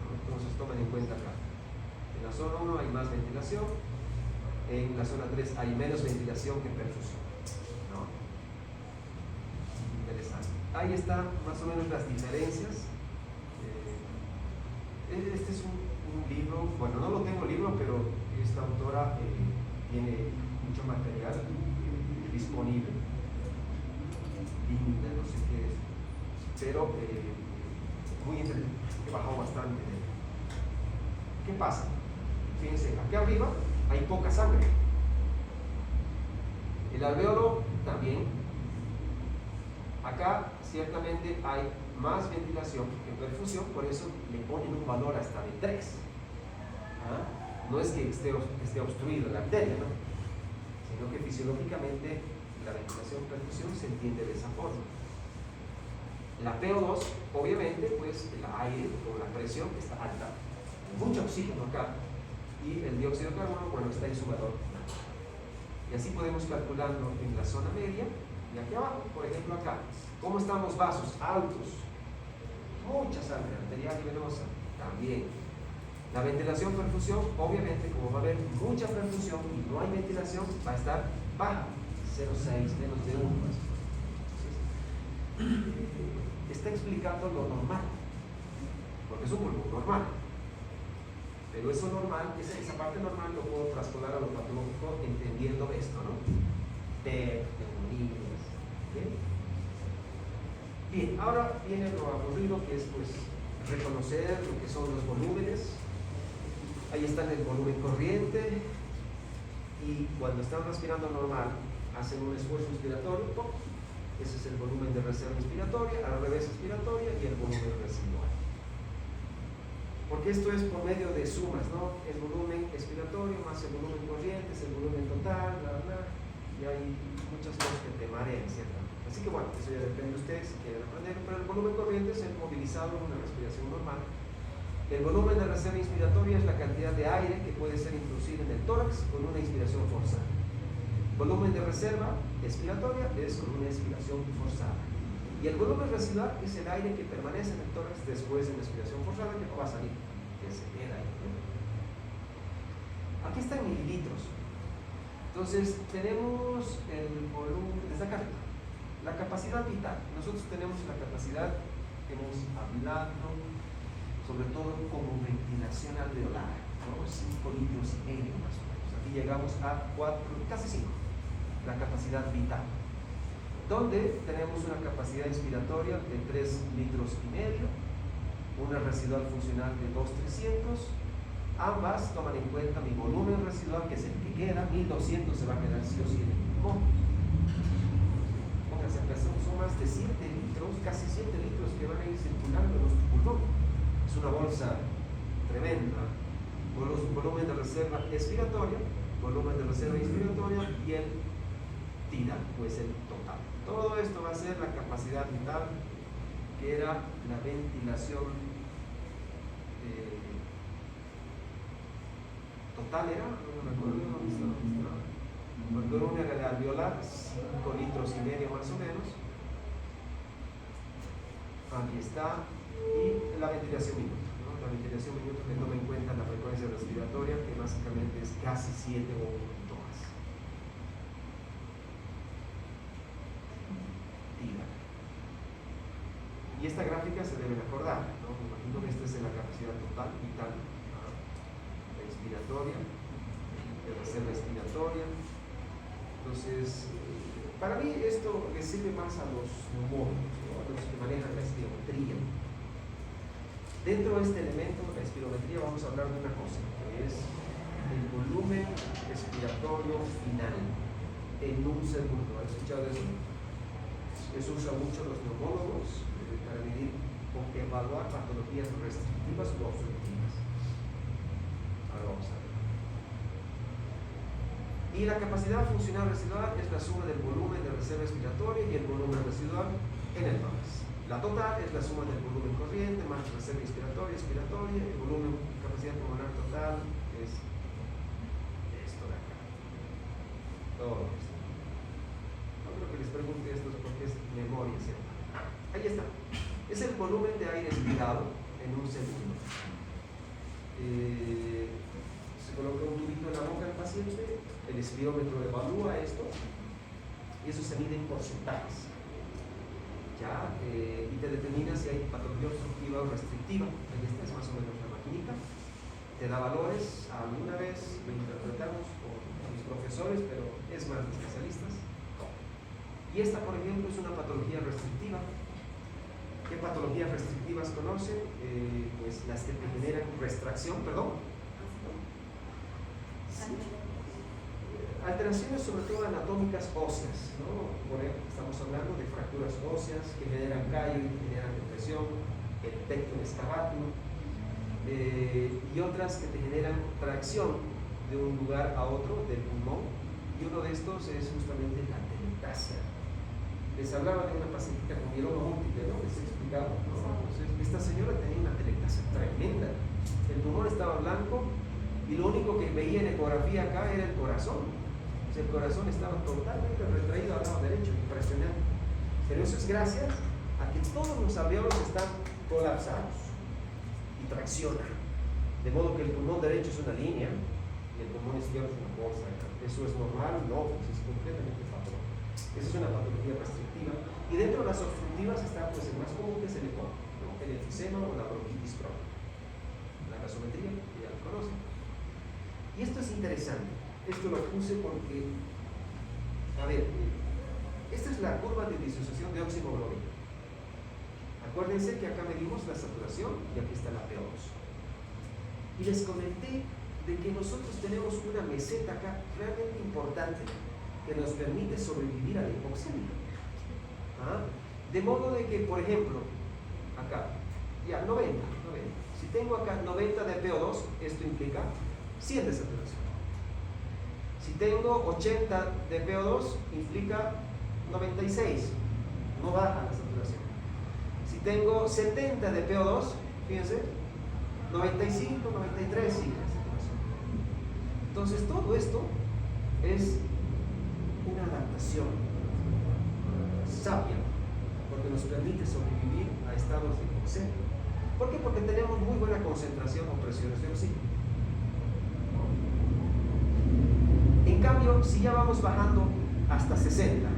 [SPEAKER 1] ¿no? Entonces tomen en cuenta acá. En la zona 1 hay más ventilación, en la zona 3 hay menos ventilación que perfusión, ¿no? Interesante. Ahí están más o menos las diferencias. Este es un libro, bueno, no lo tengo el libro, pero esta autora tiene mucho material disponible. Linda, no sé qué es, pero muy interesante, que bajó bastante. ¿Qué pasa? Fíjense, aquí arriba hay poca sangre. El alveolo también. Acá ciertamente hay más ventilación que perfusión, por eso le ponen un valor hasta de 3. No es que esté obstruido la arteria, ¿no? Sino que fisiológicamente la ventilación-perfusión se entiende de esa forma. La PO2, obviamente, pues el aire o la presión está alta, mucho oxígeno acá, y el dióxido de carbono, bueno, está en su valor. Y así podemos calcularlo en la zona media y aquí abajo, por ejemplo acá. ¿Cómo están los vasos? Altos, mucha sangre arterial y venosa, también. La ventilación-perfusión, obviamente, como va a haber mucha perfusión y no hay ventilación, va a estar baja, 0,6, menos de 1. está explicando lo normal, porque es un volumen normal. Pero eso normal, esa parte normal lo puedo traspolar a lo patológico entendiendo esto, ¿no? Neumonías. Bien, ahora viene lo aburrido, que es pues reconocer lo que son los volúmenes. Ahí está el volumen corriente, y cuando están respirando normal hacen un esfuerzo inspiratorio, ¡pum! Ese es el volumen de reserva inspiratoria, al revés expiratoria, y el volumen residual. Porque esto es por medio de sumas, ¿no? El volumen expiratorio más el volumen corriente es el volumen total, bla, bla, y hay muchas cosas que te marean, ¿cierto? Así que bueno, eso ya depende de ustedes si quieren aprender, pero el volumen corriente es el movilizado en una respiración normal. El volumen de reserva inspiratoria es la cantidad de aire que puede ser introducido en el tórax con una inspiración forzada. Volumen de reserva expiratoria es con una expiración forzada. Y el volumen residual es el aire que permanece en el tórax después de la expiración forzada, que no va a salir, que se queda ahí. Aquí está en mililitros. Entonces tenemos el volumen, desde acá, la capacidad vital. Nosotros tenemos la capacidad, hemos hablado sobre todo como ventilación alveolar, ¿no? 5 litros y medio más o menos. Aquí llegamos a 4, casi 5, la capacidad vital, donde tenemos una capacidad inspiratoria de 3 litros y medio, una residual funcional de 2,300. Ambas toman en cuenta mi volumen residual, que es el que queda, 1,200 se va a quedar sí o sí en el pulmón. Pónganse acá, son más de 7 litros, casi 7 litros que van a ir circulando en nuestro pulmón. Es una bolsa tremenda. Volumen de reserva expiratoria, volumen de reserva inspiratoria y el TIDA, pues el total. Todo esto va a ser la capacidad vital, que era la ventilación total, era, no me recuerdo, volumen alveolar, 5 litros y medio más o menos. Aquí está. Y la ventilación minuto, ¿no? La ventilación minuto que toma en cuenta la frecuencia respiratoria, que básicamente es casi 7 o un poquito más. Y esta gráfica se deben acordar, ¿no? Me imagino que esta es la capacidad total vital, ¿no? La inspiratoria, la reserva expiratoria. Entonces, para mí esto le sirve más a los neumólogos, ¿no? A los que manejan la espirometría. Dentro de este elemento, la espirometría, vamos a hablar de una cosa, que es el volumen expiratorio final en un segundo. ¿Han escuchado eso? Eso usa mucho los neumólogos para medir o evaluar patologías restrictivas o obstructivas. Ahora vamos a ver. Y la capacidad funcional residual es la suma del volumen de reserva expiratoria y el volumen residual en el tórax. La total es la suma del volumen corriente más reserva inspiratoria, expiratoria. El volumen, capacidad pulmonar total es esto de acá. Todo esto. No creo que les pregunte esto porque es memoria, ¿cierto? Ahí está. Es el volumen de aire expirado en un segundo. Se coloca un tubito en la boca del paciente, el espirómetro evalúa esto y eso se mide en porcentajes. ¿Ya? Y te determina si hay patología obstructiva o restrictiva. Ahí está, es más o menos la maquinita. Te da valores. Alguna vez lo interpretamos con mis profesores, pero es más de especialistas. Y esta, por ejemplo, es una patología restrictiva. ¿Qué patologías restrictivas conocen? Pues las que te generan restracción, perdón. Sí. Alteraciones sobre todo anatómicas óseas, ¿no? Por ejemplo, estamos hablando de fracturas óseas que generan callo y que generan depresión, el pectum excavatum, y otras que te generan tracción de un lugar a otro del pulmón, y uno de estos es justamente la telectasia. Les hablaba de una paciente con mieloma múltiple, ¿no? Les he explicado, ¿no? Entonces, esta señora tenía una telectasia tremenda, el pulmón estaba blanco y lo único que veía en ecografía acá era el corazón. El corazón estaba totalmente retraído al lado derecho, impresionante. Pero eso es gracias a que todos los alveolos están colapsados y traccionan. De modo que el pulmón derecho es una línea y el pulmón izquierdo es una bolsa. ¿Eso es normal? No, pues es completamente patológico. Esa es una patología restrictiva. Y dentro de las obstructivas está pues el más común, que es el EPOC, ¿no? El enfisema o la bronquitis crónica. La gasometría, que ya lo conocen. Y esto es interesante. Esto lo puse porque, a ver, esta es la curva de disociación de oximoglobina. Acuérdense que acá medimos la saturación y aquí está la PO2. Y les comenté de que nosotros tenemos una meseta acá realmente importante que nos permite sobrevivir a la hipoxemia. ¿Ah? De modo de que, por ejemplo, acá, ya 90. Si tengo acá 90 de PO2, esto implica 100 de saturación. Si tengo 80 de PO2, implica 96, no baja la saturación. Si tengo 70 de PO2, fíjense, 95, 93 sigue la saturación. Entonces todo esto es una adaptación sabia, porque nos permite sobrevivir a estados de hipoxemia. ¿Por qué? Porque tenemos muy buena concentración o presiones de oxígeno. En cambio, si ya vamos bajando hasta 60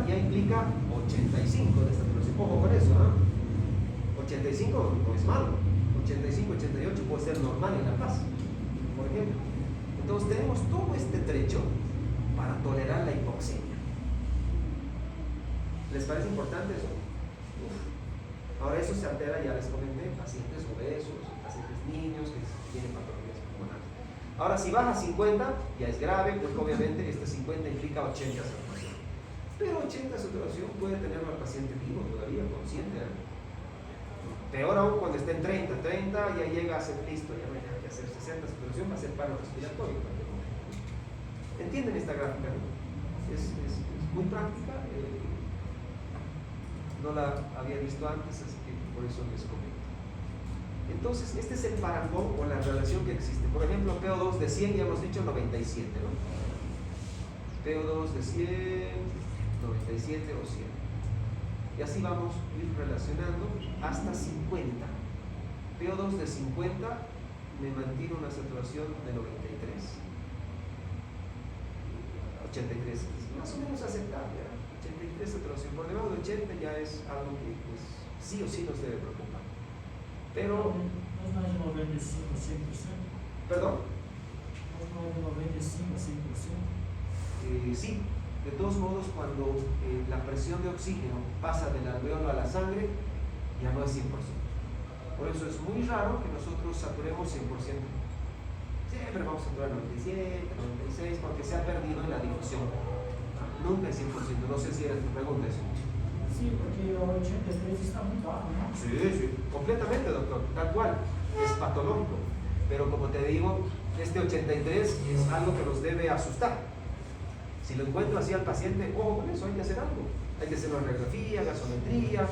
[SPEAKER 1] ya implica 85 de saturación. Ojo con eso, ¿no? 85 no es malo. 85, 88 puede ser normal en La Paz, por ejemplo. Entonces tenemos todo este trecho para tolerar la hipoxemia. ¿Les parece importante eso? Uf. Ahora eso se altera, ya les comenté, pacientes obesos, pacientes niños que tienen patologías pulmonares. Ahora si baja 50 ya es grave, porque obviamente este 50 implica 80 saturación. Pero 80 saturación puede tenerlo al paciente vivo todavía, consciente, ¿eh? Peor aún cuando esté en 30 ya llega a ser listo, ya no hay nada que hacer. 60 saturación va a ser paro respiratorio. ¿Entienden esta gráfica? ¿No? Es muy práctica, no la había visto antes, así que por eso les comento. Entonces, este es el parangón o la relación que existe. Por ejemplo, PO2 de 100, ya hemos dicho 97, ¿no? PO2 de 100, 97 o 100. Y así vamos a ir relacionando hasta 50. PO2 de 50 me mantiene una saturación de 93. 83 es más o menos aceptable, ¿eh? 83 saturación. Por debajo de 80 ya es algo que pues, sí o sí nos debe preocupar. Pero...
[SPEAKER 3] ¿No es más de 95 100%?
[SPEAKER 1] ¿Perdón?
[SPEAKER 3] ¿No es más de 95 100%?
[SPEAKER 1] Sí. De todos modos, cuando la presión de oxígeno pasa del alveolo a la sangre, ya no es 100%. Por eso es muy raro que nosotros saturemos 100%. Siempre vamos a saturar 97, 96, porque se ha perdido en la difusión. Nunca es 100%. No sé si era tu pregunta eso.
[SPEAKER 3] Sí, porque 83 está muy bajo, ¿no?
[SPEAKER 1] Sí, completamente, doctor. Tal cual. Es patológico. Pero como te digo, este 83 es algo que nos debe asustar. Si lo encuentro así al paciente, ojo con eso, hay que hacer algo. Hay que hacer una radiografía, gasometría,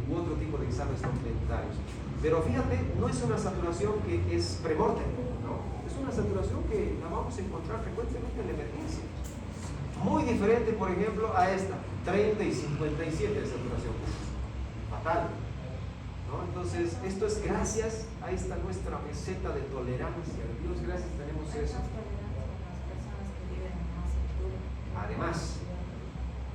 [SPEAKER 1] u otro tipo de exámenes complementarios. Pero fíjate, no es una saturación que es premortem, ¿no? Es una saturación que la vamos a encontrar frecuentemente en la emergencia. Muy diferente, por ejemplo, a esta, 30 y 57 de saturación. Fatal, ¿no? Entonces, esto es gracias a esta nuestra meseta de tolerancia. Dios, gracias, tenemos eso. Además,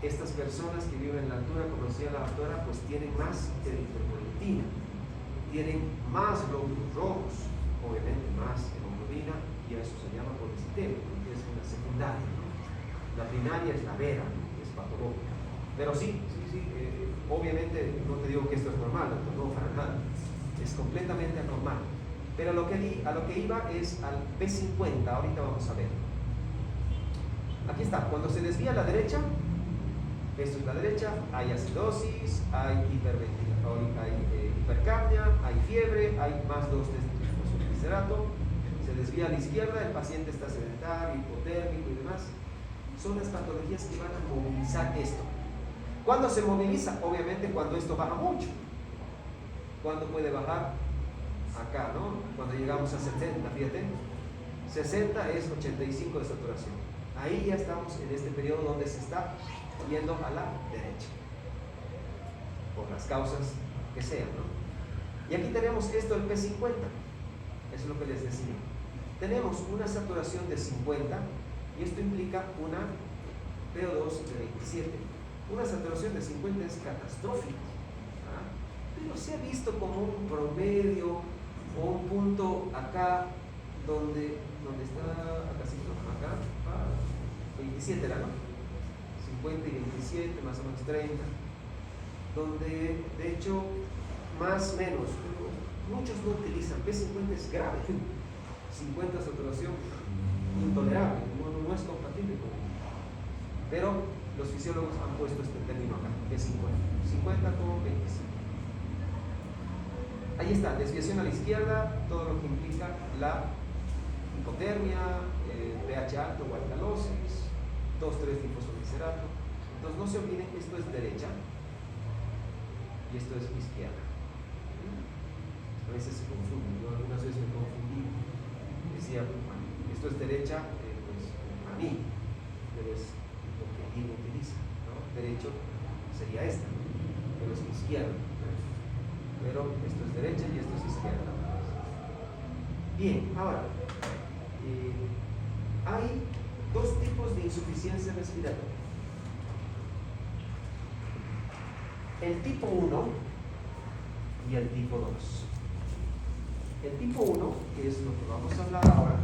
[SPEAKER 1] estas personas que viven en la altura, como decía la doctora, pues tienen más eritropoyetina, tienen más glóbulos rojos, obviamente más hemoglobina, y a eso se llama polisistema, que es una secundaria, ¿no? La primaria es la vera, que es patológica. Pero sí, obviamente no te digo que esto es normal, no, para nada, es completamente anormal. Pero a lo que iba es al P50, ahorita vamos a ver. Aquí está, cuando se desvía a la derecha, esto es la derecha, hay acidosis, hay hipercapnia, hay fiebre, hay más 2 de glicerato. Se desvía a la izquierda, el paciente está sedentario, hipotérmico y demás. Son las patologías que van a movilizar esto. ¿Cuándo se moviliza? Obviamente cuando esto baja mucho. ¿Cuándo puede bajar? Acá, ¿no? Cuando llegamos a 70, fíjate. 60 es 85 de saturación. Ahí ya estamos en este periodo donde se está yendo a la derecha, por las causas que sean, ¿no? Y aquí tenemos esto, el P50, eso es lo que les decía. Tenemos una saturación de 50 y esto implica una PO2 de 27. Una saturación de 50 es catastrófico, ¿ah? Pero se ha visto como un promedio o un punto acá donde está, acá, 27 era, ¿no? 50 y 27, más o menos 30, donde de hecho más menos, pero muchos no utilizan. P50 es grave, 50 saturación intolerable, no es compatible con ello. Pero los fisiólogos han puesto este término acá, P50, 50 con 25. Ahí está, desviación a la izquierda, todo lo que implica la hipotermia, pH alto o alcalosis, 2,3 glifosato. Entonces no se olviden, esto es derecha y esto es izquierda. A veces se confunden, yo algunas veces me confundí, decía, esto es derecha, pues a mí, pero es lo que Diego utiliza, ¿no? Derecho sería esta, pero es izquierda, pero esto es derecha y esto es izquierda. Bien, ahora, hay dos tipos de insuficiencia respiratoria. El tipo 1 y el tipo 2. El tipo 1, que es lo que vamos a hablar ahora,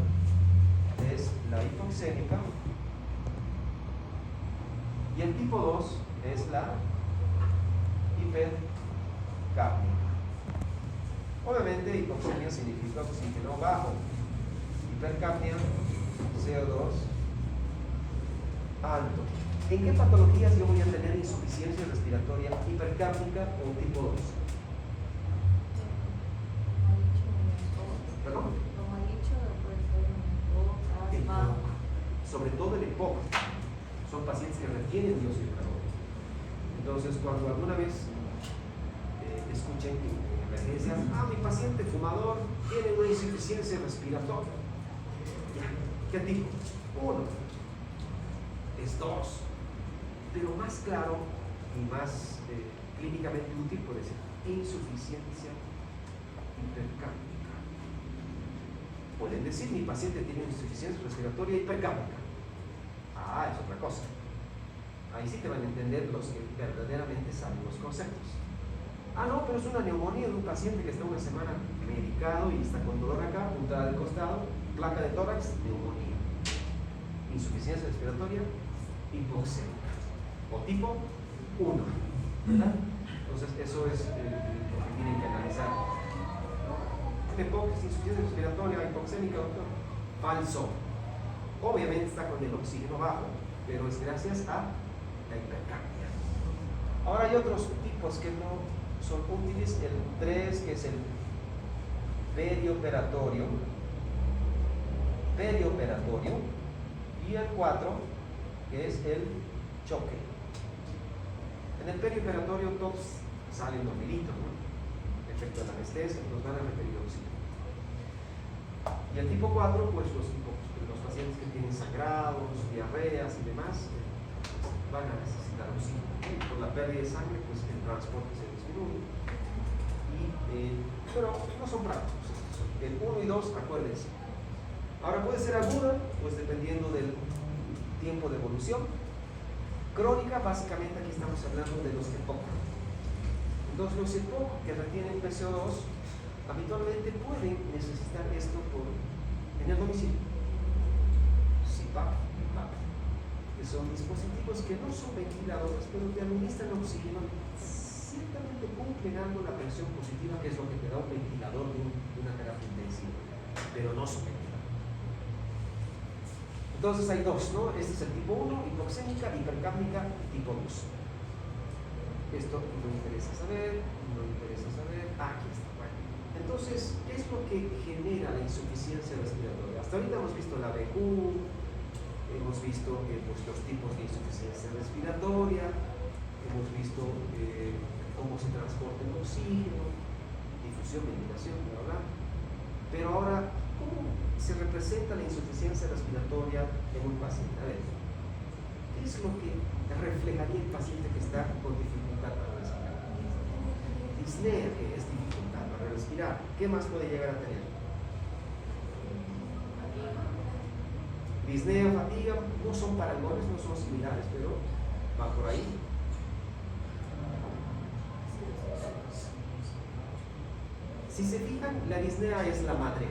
[SPEAKER 1] es la hipoxémica, y el tipo 2 es la hipercápnica. Obviamente hipoxemia significa oxígeno bajo, hipercapnia, CO2 alto. ¿En qué patologías yo voy a tener insuficiencia respiratoria hipercápnica o tipo 2? ¿Perdón?
[SPEAKER 2] Como ha dicho, puede ser un asma.
[SPEAKER 1] Sobre todo el EPOC. Son pacientes que retienen dióxido de carbono. Entonces, cuando alguna vez escuchen en emergencias, mi paciente fumador tiene una insuficiencia respiratoria. ¿Qué tipo? 1. Es 2. Pero más claro y más clínicamente útil puede ser insuficiencia hipercápnica. Pueden decir, mi paciente tiene insuficiencia respiratoria hipercápnica. Es otra cosa. Ahí sí te van a entender los que verdaderamente saben los conceptos. No, pero es una neumonía de un paciente que está una semana medicado y está con dolor acá, puntada del costado, placa de tórax, neumonía. Insuficiencia respiratoria hipoxémica. O tipo 1. ¿Verdad? Entonces, eso es lo que tienen que analizar. Insuficiencia respiratoria hipoxémica, doctor. Falso. Obviamente está con el oxígeno bajo, pero es gracias a la hipercapnia. Ahora hay otros tipos que no son útiles. El 3, que es el perioperatorio, y el 4, que es el choque. En el perioperatorio todos salen normalitos, ¿no? Efecto de la anestesia, nos van a requerir oxígeno. Y el tipo 4, pues los pacientes que tienen sangrados, diarreas y demás, van a necesitar oxígeno. Por la pérdida de sangre, pues el transporte se disminuye. Pero no son prácticos. El 1 y 2, acuérdense. Ahora puede ser aguda, pues dependiendo del tiempo de evolución. Crónica, básicamente aquí estamos hablando de los EPOC. Entonces los EPOC que retienen PCO2 habitualmente pueden necesitar esto en el domicilio. CPAP, PAP, que son dispositivos que no son ventiladores, pero te administran oxígeno. Ciertamente cumplen algo la presión positiva, que es lo que te da un ventilador de una terapia intensiva, pero no son ventiladores. Entonces hay dos, ¿no? Este es el tipo 1, hipoxémica, hipercápnica, tipo 2. Esto no interesa saber, aquí está. Bueno. Entonces, ¿qué es lo que genera la insuficiencia respiratoria? Hasta ahorita hemos visto la BQ, hemos visto pues, los tipos de insuficiencia respiratoria, hemos visto cómo se transporta el oxígeno, difusión, ventilación, bla, bla. Pero ahora, ¿cómo se representa la insuficiencia respiratoria en un paciente? A ver, ¿qué es lo que reflejaría el paciente que está con dificultad para respirar? Disnea, que es dificultad para respirar. ¿Qué más puede llegar a tener? Disnea, fatiga, no son parangones, no son similares, pero va por ahí. Si se fijan, la disnea es la madre,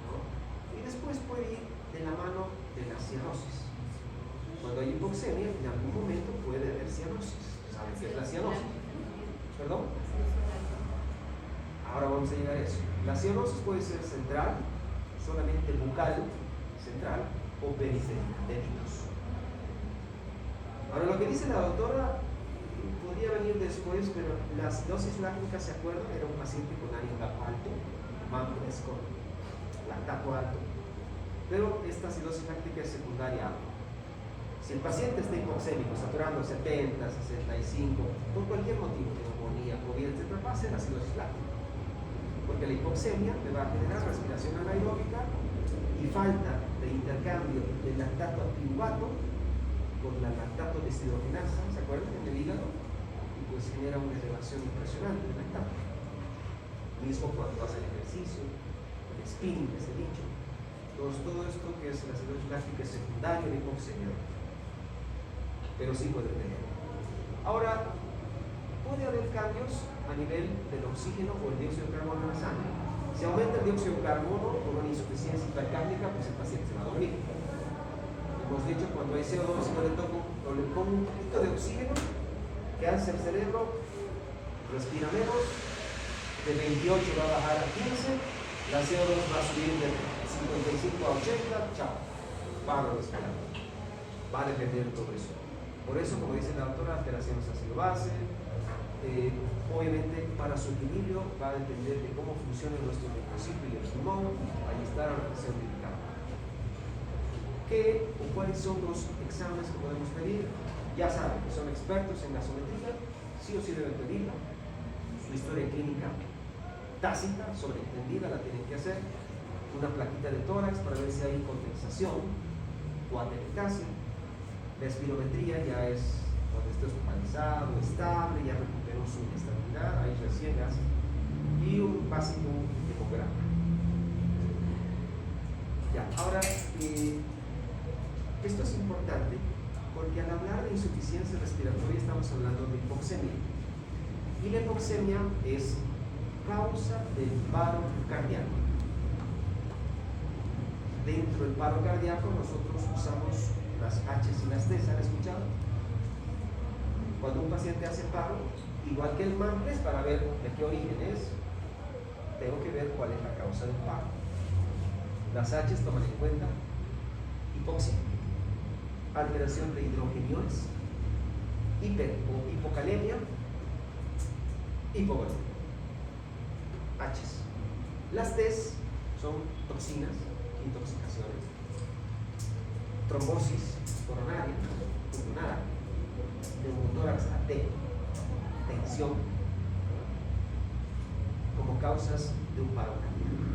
[SPEAKER 1] ¿no? Y después puede ir de la mano de la cianosis. Cuando hay hipoxemia, en algún momento puede haber cianosis. ¿Saben qué es la cianosis? ¿Perdón? Ahora vamos a llegar a eso. La cianosis puede ser central, solamente bucal, central, o periférica, deditos. Ahora lo que dice la doctora podría venir después, pero la acidosis láctica, ¿se acuerdan? Era un paciente con ánimo alto, mampres con lactato alto, pero esta acidosis láctica es secundaria. Si el paciente está hipoxémico, saturando 70, 65, por cualquier motivo, neumonía, COVID, etc., va a ser acidosis láctica, porque la hipoxemia le va a generar respiración anaeróbica y falta de intercambio del lactato a piruvato con la lactato deshidrogenasa, ¿se acuerdan? En el hígado, y pues genera una elevación impresionante del lactato. Mismo cuando hace el ejercicio, el spinning que se ha dicho. Entonces, todo esto que es la acidosis láctica es secundaria de hipoxemia, pero sí puede tener. Ahora, puede haber cambios a nivel del oxígeno o el dióxido de carbono en la sangre. Si aumenta el dióxido de carbono por una insuficiencia hipercápnica, pues el paciente se va a dormir. Hemos dicho, cuando hay CO2 y no le pongo un poquito de oxígeno, ¿qué hace el cerebro? Respira menos, de 28 va a bajar a 15, la CO2 va a subir de 55 a 80, chao, paro de respirar. Va a depender de todo eso. Por eso, como dice la doctora, alteraciones ácido-base, obviamente para su equilibrio va a depender de cómo funciona nuestro microciclo y el pulmón. Ahí está la relación medicada. ¿Qué o cuáles son los exámenes que podemos pedir? Ya saben que son expertos en gasometría, sí o sí deben pedirla. Su historia clínica tácita, sobreentendida, la tienen que hacer. Una plaquita de tórax para ver si hay condensación o atelectasia. La espirometría ya es cuando esté hospitalizado, estable, ya recuperó su estabilidad, ahí recién hace. Y un básico hemograma. Ya, ahora, esto es importante porque al hablar de insuficiencia respiratoria estamos hablando de hipoxemia. Y la hipoxemia es causa del paro cardíaco. Dentro del paro cardíaco nosotros usamos las H y las T, ¿han escuchado? Cuando un paciente hace paro, igual que el MAMPRES, para ver de qué origen es, tengo que ver cuál es la causa del paro. Las H toman en cuenta hipoxia, alteración de hidrogeniones, hiper o hipocalemia, hipovolemia. H. Las T son toxinas, intoxicaciones, trombosis coronaria, pulmonar, neumotórax AT, tensión, como causas de un paro cardíaco.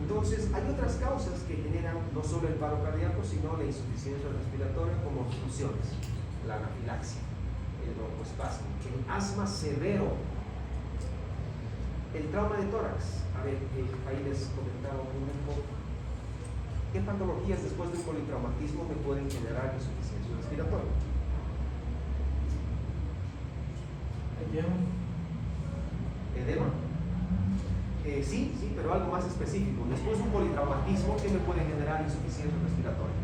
[SPEAKER 1] Entonces, hay otras causas que generan no solo el paro cardíaco, sino la insuficiencia respiratoria, como obstrucciones, la anafilaxia, el broncoespasmo, el asma severo, el trauma de tórax. A ver, ahí les comentaba un poco. ¿Qué patologías después de un politraumatismo me pueden generar insuficiencia respiratoria? Edema. Sí, pero algo más específico. Después de un politraumatismo, ¿qué me puede generar insuficiencia respiratoria?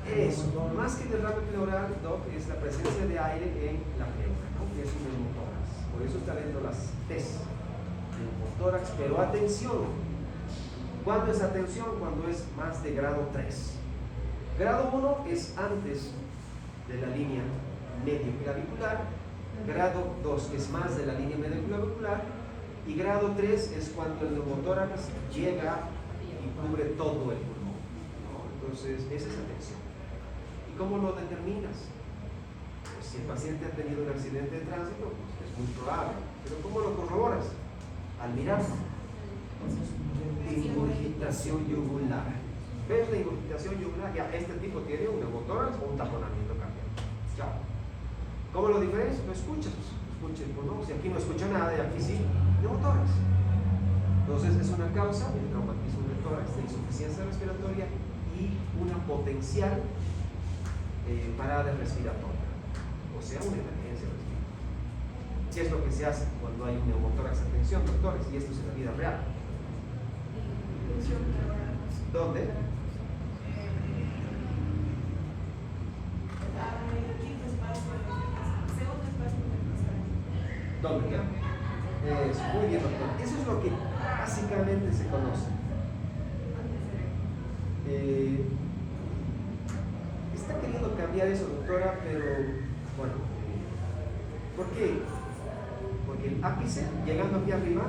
[SPEAKER 1] Eso, más que derrame pleural, Doc, es la presencia de aire en la pleura, ¿no? Que es un neumotórax. Por eso está dentro las TES, neumotórax, pero atención. ¿Cuándo es atención? Cuando es más de grado 3. Grado 1 es antes de la línea medio clavicular, grado 2 es más de la línea medio clavicular y grado 3 es cuando el neumotórax llega y cubre todo el pulmón, ¿no? Entonces, esa es atención. ¿Y cómo lo determinas? Pues si el paciente ha tenido un accidente de tránsito, pues es muy probable. Pero ¿cómo lo corroboras? Al mirar. Ingurgitación yugular. ¿Ves la ingurgitación yugular? Ya, este tipo tiene un neumotórax o un taponamiento cardíaco. Chao. ¿Cómo lo diferencias? Lo escuchas. Escucha el pulmón. Si aquí no escucho nada y aquí sí, neumotórax. Entonces es una causa, el traumatismo del tórax, de insuficiencia respiratoria y una potencial parada respiratoria, o sea, una emergencia respiratoria. ¿Qué es lo que se hace cuando hay un neumotórax? Atención, doctores, y esto es en la vida real. ¿Dónde? ¿Dónde queda? Muy bien, doctor. Eso es lo que básicamente se conoce. Está queriendo cambiar eso, doctora, pero bueno, ¿por qué? Porque el ápice, llegando aquí arriba,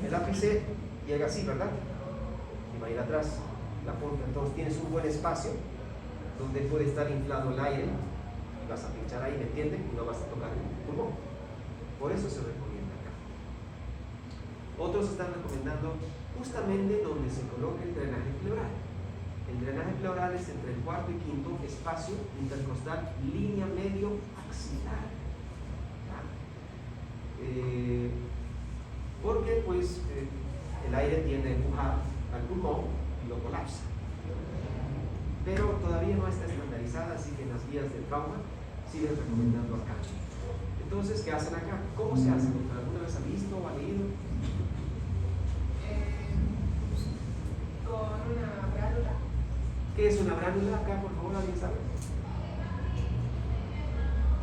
[SPEAKER 1] el ápice llega así, ¿verdad? Y va a ir atrás, la punta. Entonces tienes un buen espacio donde puede estar inflado el aire y vas a pinchar ahí, ¿me entienden? Y no vas a tocar el pulmón. Por eso se recomienda acá. Otros están recomendando justamente donde se coloca el drenaje pleural. El drenaje pleural es entre el cuarto y quinto espacio intercostal, línea medio axilar. Porque pues el aire tiende a empujar al pulmón y lo colapsa. Pero todavía no está estandarizada, así que en las guías de trauma siguen recomendando acá. Entonces, ¿qué hacen acá? ¿Cómo se hace? ¿Alguna vez ha visto o ha leído?
[SPEAKER 2] Con una bránula.
[SPEAKER 1] ¿Qué es una bránula acá, por favor? ¿Alguien sabe?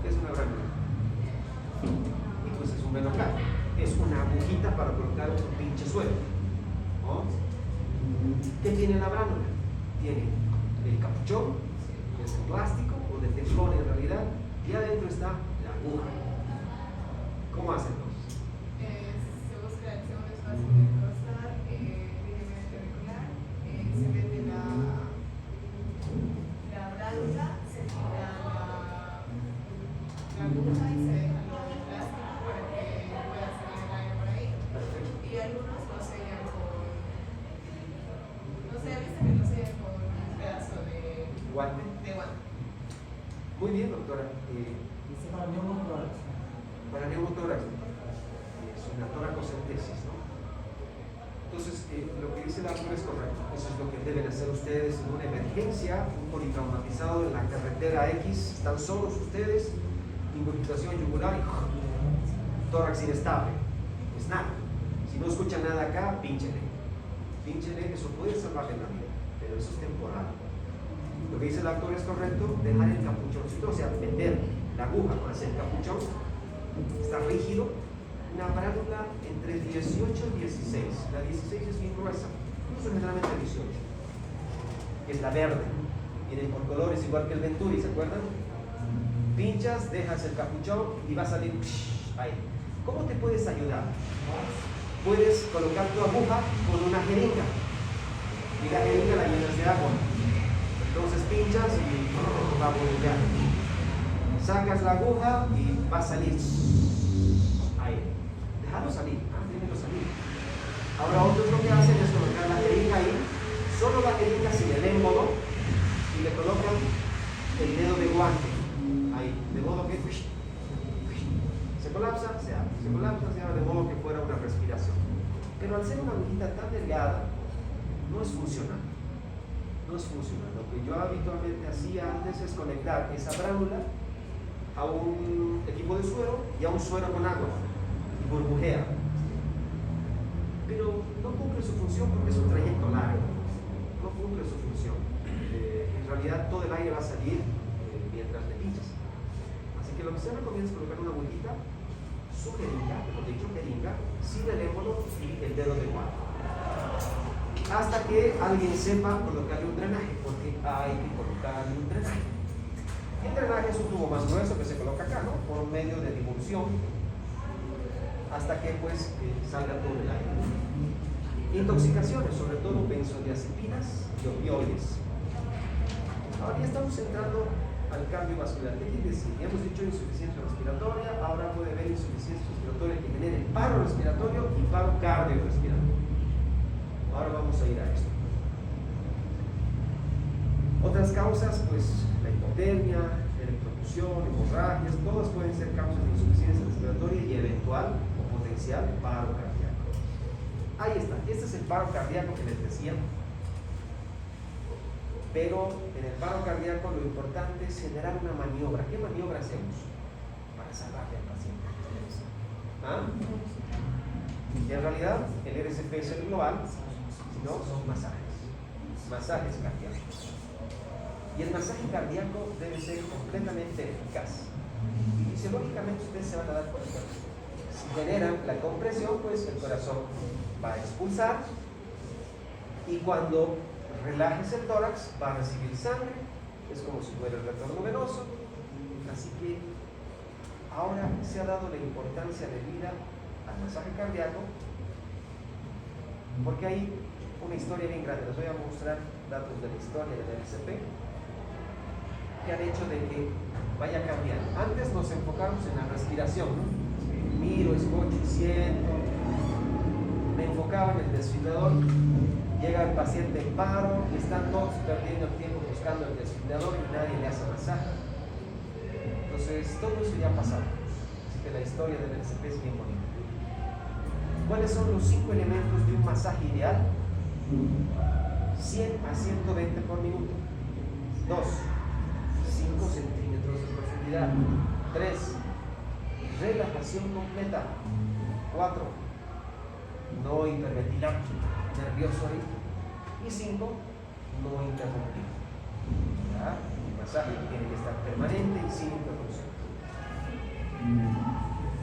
[SPEAKER 1] ¿Qué es una bránula? Y pues es un venoclaro. Es una agujita para colocar un pinche suelo. ¿No? ¿Qué tiene la bránula? Tiene el capuchón, que es de plástico o de teflón en realidad, y adentro está la aguja. ¿Cómo hacen entonces?
[SPEAKER 2] Se busca el segundo espacio intercostal, lineamente auricular, se mete la bránula, se tira la aguja y se deja el plástico para que pueda salir el aire por ahí.
[SPEAKER 1] Perfecto.
[SPEAKER 2] Y algunos lo sellan con, no sé, viste que lo sellan con un pedazo de
[SPEAKER 1] Guante.
[SPEAKER 2] guante.
[SPEAKER 1] Muy bien, doctora.
[SPEAKER 3] Isso é para neumotórax.
[SPEAKER 1] Para neumotórax, es una toracocentesis, ¿no? Entonces, lo que dice el autor es correcto. Eso es lo que deben hacer ustedes en una emergencia, un politraumatizado en la carretera X, están solos ustedes, ingurgitación yugular y tórax inestable. Es nada. Si no escuchan nada acá, pínchele. Pínchele, eso puede salvarle la vida, pero eso es temporal. Lo que dice el autor es correcto, dejar el capuchoncito, o sea, meter la aguja hacia el capuchón, está rígido, una bránula entre 18 y 16. La 16 es bien gruesa, incluso generalmente 18. Es la verde, viene por colores igual que el Venturi, ¿se acuerdan? Pinchas, dejas el capuchón y va a salir ahí. ¿Cómo te puedes ayudar? Puedes colocar tu aguja con una jeringa y la jeringa la llenas de agua. Entonces pinchas y va a volver. Sacas la aguja y va a salir. Ahí. Déjalo salir. Déjalo salir. Ahora otros lo que hacen es colocar la jeringa ahí. Solo la jeringa sin el émbolo. Y le colocan el dedo de guante. Ahí. De modo que se colapsa, se abre. Se colapsa, se abre. De modo que fuera una respiración. Pero al ser una agujita tan delgada, no es funcional. No es funcional. Lo que yo habitualmente hacía antes es conectar esa bránula a un equipo de suero y a un suero con agua y burbujea. Pero no cumple su función porque es un trayecto largo. No cumple su función. En realidad todo el aire va a salir mientras le pinchas. Así que lo que se recomienda es colocar una agujita, su jeringa, mejor dicho jeringa, sin el émbolo y el dedo de guante. Hasta que alguien sepa colocarle un drenaje, porque hay que colocarle un drenaje. El drenaje es un tubo más grueso que se coloca acá, ¿no? Por medio de divulsión, hasta que pues salga todo el aire. Intoxicaciones, sobre todo benzodiazepinas y opioides. Ahora ya estamos entrando al cambio vascular. ¿Qué quiere decir? Ya hemos dicho insuficiencia respiratoria, ahora puede haber insuficiencia respiratoria que genere paro respiratorio y paro cardiorrespiratorio. Ahora vamos a ir a esto. Otras causas, pues la hipotermia, electrocución, hemorragias, todas pueden ser causas de insuficiencia respiratoria y eventual o potencial paro cardíaco. Ahí está, este es el paro cardíaco que les decía. Pero en el paro cardíaco lo importante es generar una maniobra. ¿Qué maniobra hacemos para salvarle al paciente? ¿Ah? Y en realidad el RCP es el global, sino son masajes cardíacos. Y el masaje cardíaco debe ser completamente eficaz. Y fisiológicamente ustedes se van a dar cuenta. Si generan la compresión, pues el corazón va a expulsar, y cuando relajes el tórax va a recibir sangre, es como si fuera el retorno venoso. Así que ahora se ha dado la importancia debida al masaje cardíaco, porque hay una historia bien grande. Les voy a mostrar datos de la historia del RCP que han hecho de que vaya cambiando. Antes nos enfocamos en la respiración, ¿no? Miro, escucho y siento. Me enfocaba en el desfibrilador. Llega el paciente en paro y están todos perdiendo el tiempo buscando el desfibrilador y nadie le hace masaje. Entonces, todo eso ya ha pasado. Así que la historia del RCP es bien bonita. ¿Cuáles son los 5 elementos de un masaje ideal? 100 a 120 por minuto. 2. 5 centímetros de profundidad. 3. Relajación completa. 4. No hiperventilar, nervioso ahí. Y 5. No interrumpir. ¿Ya? El masaje tiene que estar permanente y sin interrupción.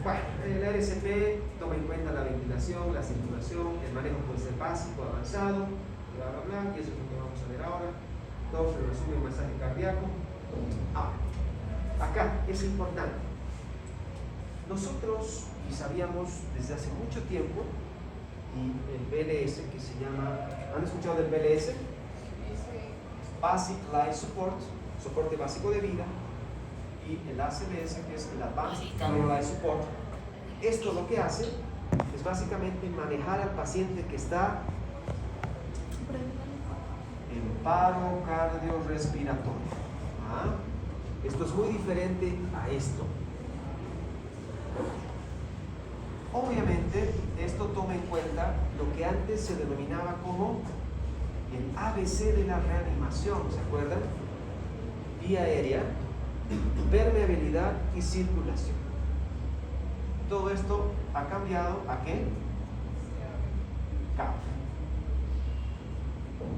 [SPEAKER 1] Bueno, el RCP toma en cuenta la ventilación, la circulación, el manejo puede ser básico, avanzado, bla bla bla, y eso es lo que vamos a ver ahora. Todo se resume en masaje cardíaco. Ahora, acá es importante. Nosotros, y sabíamos desde hace mucho tiempo, y el BLS que se llama, ¿han escuchado del BLS? Basic Life Support, soporte básico de vida, y el ACLS que es el Advanced Cardiac Life Support. Esto lo que hace es básicamente manejar al paciente que está en paro cardiorrespiratorio. ¿Ah? Esto es muy diferente a esto. Obviamente, esto toma en cuenta lo que antes se denominaba como el ABC de la reanimación, ¿se acuerdan? Vía aérea, permeabilidad y circulación. Todo esto ha cambiado ¿a qué? CAF.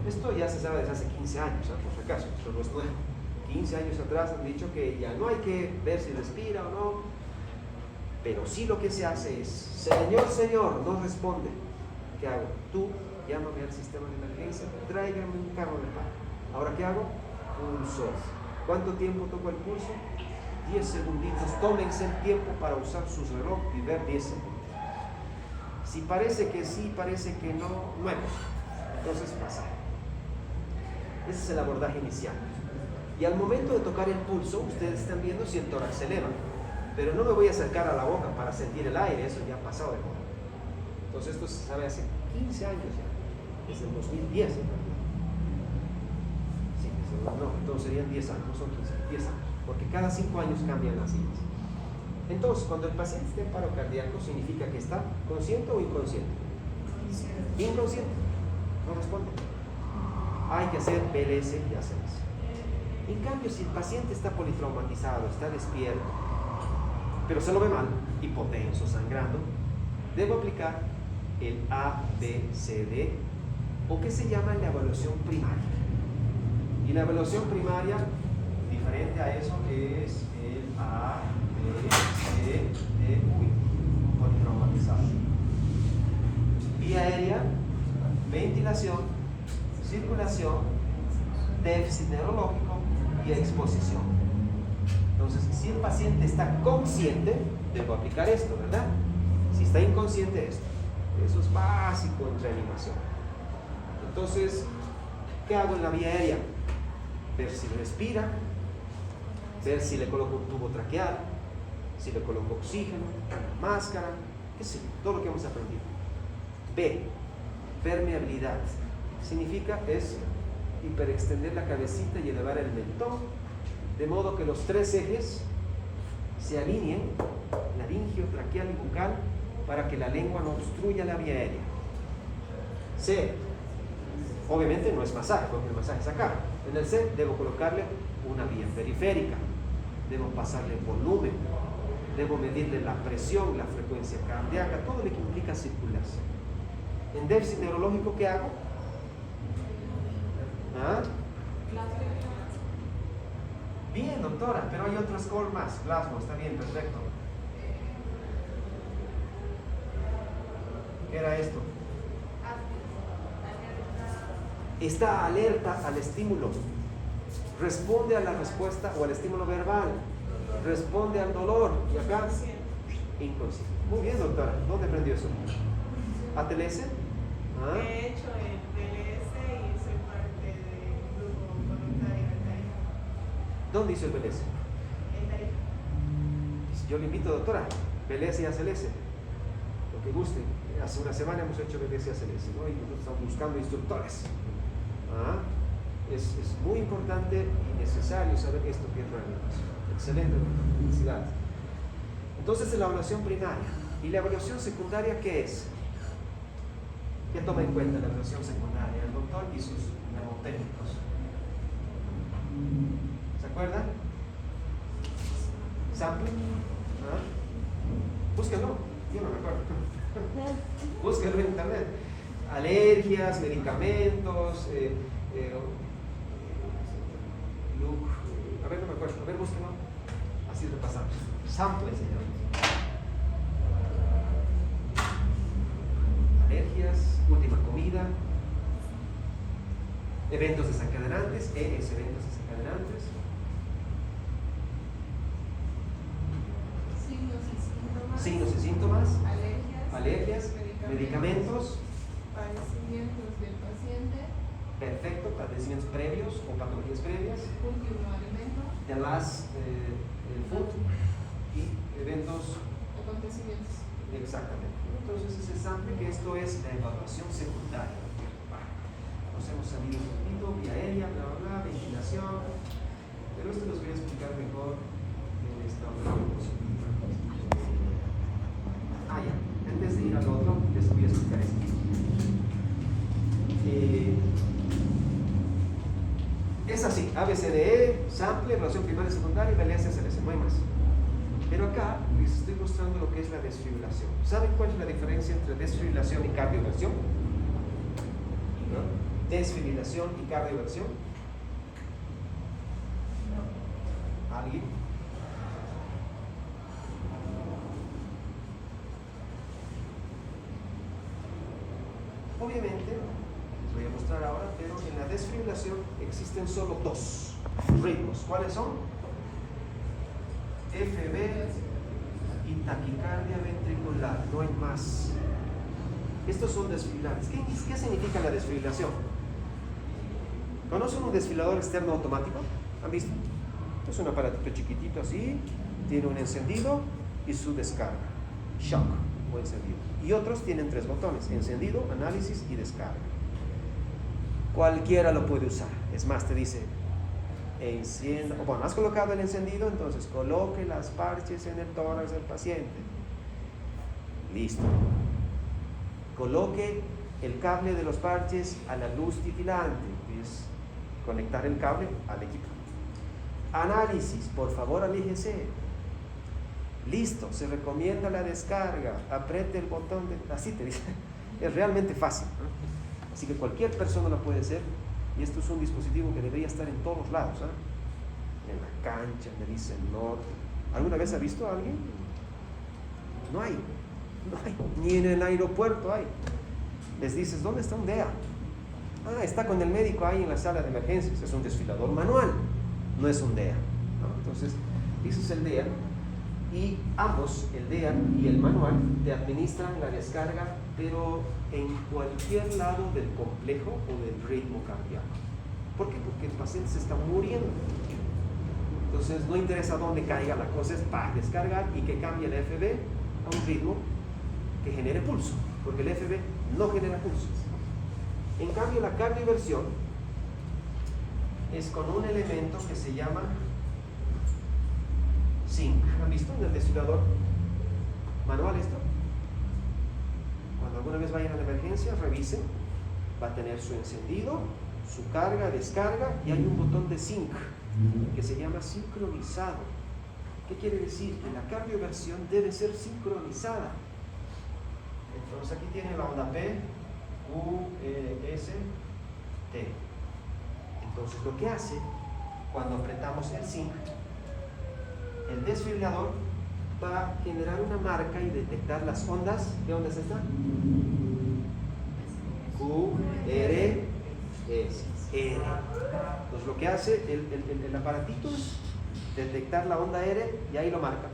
[SPEAKER 1] Esto ya se sabe desde hace 15 años, por si acaso, esto no es nuevo. 15 años atrás han dicho que ya no hay que ver si respira o no, pero sí lo que se hace es, señor, no responde. ¿Qué hago? Tú llámame al sistema de emergencia, tráigame un carro de paro. ¿Ahora qué hago? Pulso. ¿Cuánto tiempo toco el pulso? 10 segunditos. Tómense el tiempo para usar sus reloj y ver 10 segundos. Si parece que sí, parece que no, nuevo. Entonces pasa. Ese es el abordaje inicial. Y al momento de tocar el pulso, ustedes están viendo si el tórax se eleva. Pero no me voy a acercar a la boca para sentir el aire, eso ya ha pasado de moda. Entonces esto se sabe hace 15 años ya, desde el 2010. Sí, no, entonces serían 10 años, no son 15, 10 años, porque cada 5 años cambian las siglas. Entonces, cuando el paciente está en paro cardíaco, significa que está consciente o inconsciente. Inconsciente, no responde. Hay que hacer BLS y ACLS. En cambio, si el paciente está politraumatizado, está despierto, pero se lo ve mal, hipotenso, sangrando, debo aplicar el ABCD, o que se llama la evaluación primaria. Y la evaluación primaria, diferente a eso, es el ABCD, politraumatizado. Vía aérea, ventilación, circulación, déficit neurológico y exposición. Entonces, si el paciente está consciente, debo aplicar esto, ¿verdad? Si está inconsciente, esto. Eso es básico en reanimación. Entonces, ¿qué hago en la vía aérea? Ver si respira, ver si le coloco un tubo traqueal, si le coloco oxígeno, máscara, qué sé, todo lo que hemos aprendido. B, permeabilidad. Significa es hiperextender la cabecita y elevar el mentón, de modo que los 3 ejes se alineen, laringio, traqueal y bucal, para que la lengua no obstruya la vía aérea. C. Obviamente no es masaje, porque el masaje es acá. En el C debo colocarle una vía periférica, debo pasarle volumen, debo medirle la presión, la frecuencia cardíaca, todo lo que implica circulación. En déficit neurológico, ¿qué hago? ¿Ah? Bien, doctora, pero hay otro score más. Glasgow, está bien, perfecto. ¿Qué era esto? Está alerta al estímulo, responde a la respuesta o al estímulo verbal, responde al dolor. Y acá, inconsciente. Muy bien, doctora. ¿Dónde aprendió eso? ¿ATLS? ¿Ah?
[SPEAKER 2] He hecho el BLS y soy parte del grupo voluntario en Tarija.
[SPEAKER 1] ¿Dónde hizo el BLS?
[SPEAKER 2] En Tarija.
[SPEAKER 1] Yo le invito, doctora, BLS y ACLS, lo que guste. Hace una semana hemos hecho BLS y ACLS, ¿no? Y nosotros estamos buscando instructores. ¿Ah? Es muy importante y necesario saber esto que es realmente. Excelente, felicidades. Entonces, la evaluación primaria. ¿Y la evaluación secundaria qué es? ¿Qué toma en cuenta la evaluación secundaria? El doctor y sus mnemotécnicos. ¿Se acuerdan? ¿Sample? ¿Ah? Búsquenlo, yo no me acuerdo. Búsquenlo en internet. Alergias, medicamentos, look, a ver, no me acuerdo, a ver, búsquenlo. Así repasamos. Sample, señor. Alergias, última comida, eventos desencadenantes, eventos desencadenantes. Signos y síntomas, alergias, medicamentos,
[SPEAKER 2] padecimientos del paciente,
[SPEAKER 1] perfecto, padecimientos previos o patologías previas,
[SPEAKER 2] último alimento,
[SPEAKER 1] the last food y eventos.
[SPEAKER 2] acontecimientos.
[SPEAKER 1] Exactamente. Entonces ese sample, que esto es la evaluación secundaria. Nos hemos salido un poquito, vía aérea, bla bla bla, ventilación, pero esto los voy a explicar mejor en esta otra diapositiva. Ya, antes de ir al otro, les voy a explicar esto. Es así, ABCDE, sample, evaluación primaria y secundaria, BLS, SLS, no hay más. Pero acá les estoy mostrando lo que es la desfibrilación. ¿Saben cuál es la diferencia entre desfibrilación y cardioversión? ¿No? Desfibrilación y cardioversión. ¿Alguien? Obviamente, les voy a mostrar ahora, pero en la desfibrilación existen solo dos ritmos. ¿Cuáles son? FB y taquicardia ventricular, no hay más. Estos son desfibriladores. ¿Qué significa la desfibrilación? ¿Conocen un desfibrilador externo automático? ¿Han visto? Es un aparatito chiquitito así, tiene un encendido y su descarga, shock o encendido. Y otros tienen tres botones: encendido, análisis y descarga. Cualquiera lo puede usar. Es más, te dice: encienda, o bueno, has colocado el encendido, entonces coloque las parches en el tórax del paciente. Listo. Coloque el cable de los parches a la luz titilante, que es conectar el cable al equipo. Análisis, por favor, alíjese. Listo, se recomienda la descarga, apriete el botón de... Así te dice. Es realmente fácil, ¿no? Así que cualquier persona lo puede hacer. Y esto es un dispositivo que debería estar en todos lados, ¿eh? En la cancha, en el norte. ¿Alguna vez ha visto a alguien? No hay. Ni en el aeropuerto hay. Les dices: ¿dónde está un DEA? Está con el médico ahí en la sala de emergencias. Es un desfibrilador manual, no es un DEA, ¿no? Entonces, eso es el DEA. Y ambos, el DEA y el manual, te administran la descarga, pero en cualquier lado del complejo o del ritmo cardíaco. ¿Por qué? Porque el paciente se está muriendo. Entonces no interesa dónde caiga, la cosa es para descargar y que cambie el FB a un ritmo que genere pulso, porque el FB no genera pulsos. En cambio, la cardioversión es con un elemento que se llama zinc. ¿Han visto en el desfibrilador manual esto? Cuando alguna vez vayan a la emergencia, revisen va a tener su encendido, su carga, descarga, y hay un botón de sync que se llama sincronizado. ¿Qué quiere decir? Que la cardioversión debe ser sincronizada. Entonces aquí tiene la onda P, Q, S, T. Entonces lo que hace, cuando apretamos el sync, el desfibrilador va a generar una marca y detectar las ondas. ¿Qué onda es esta? Q, R, S, R. Entonces lo que hace el aparatito es detectar la onda R y ahí lo marca.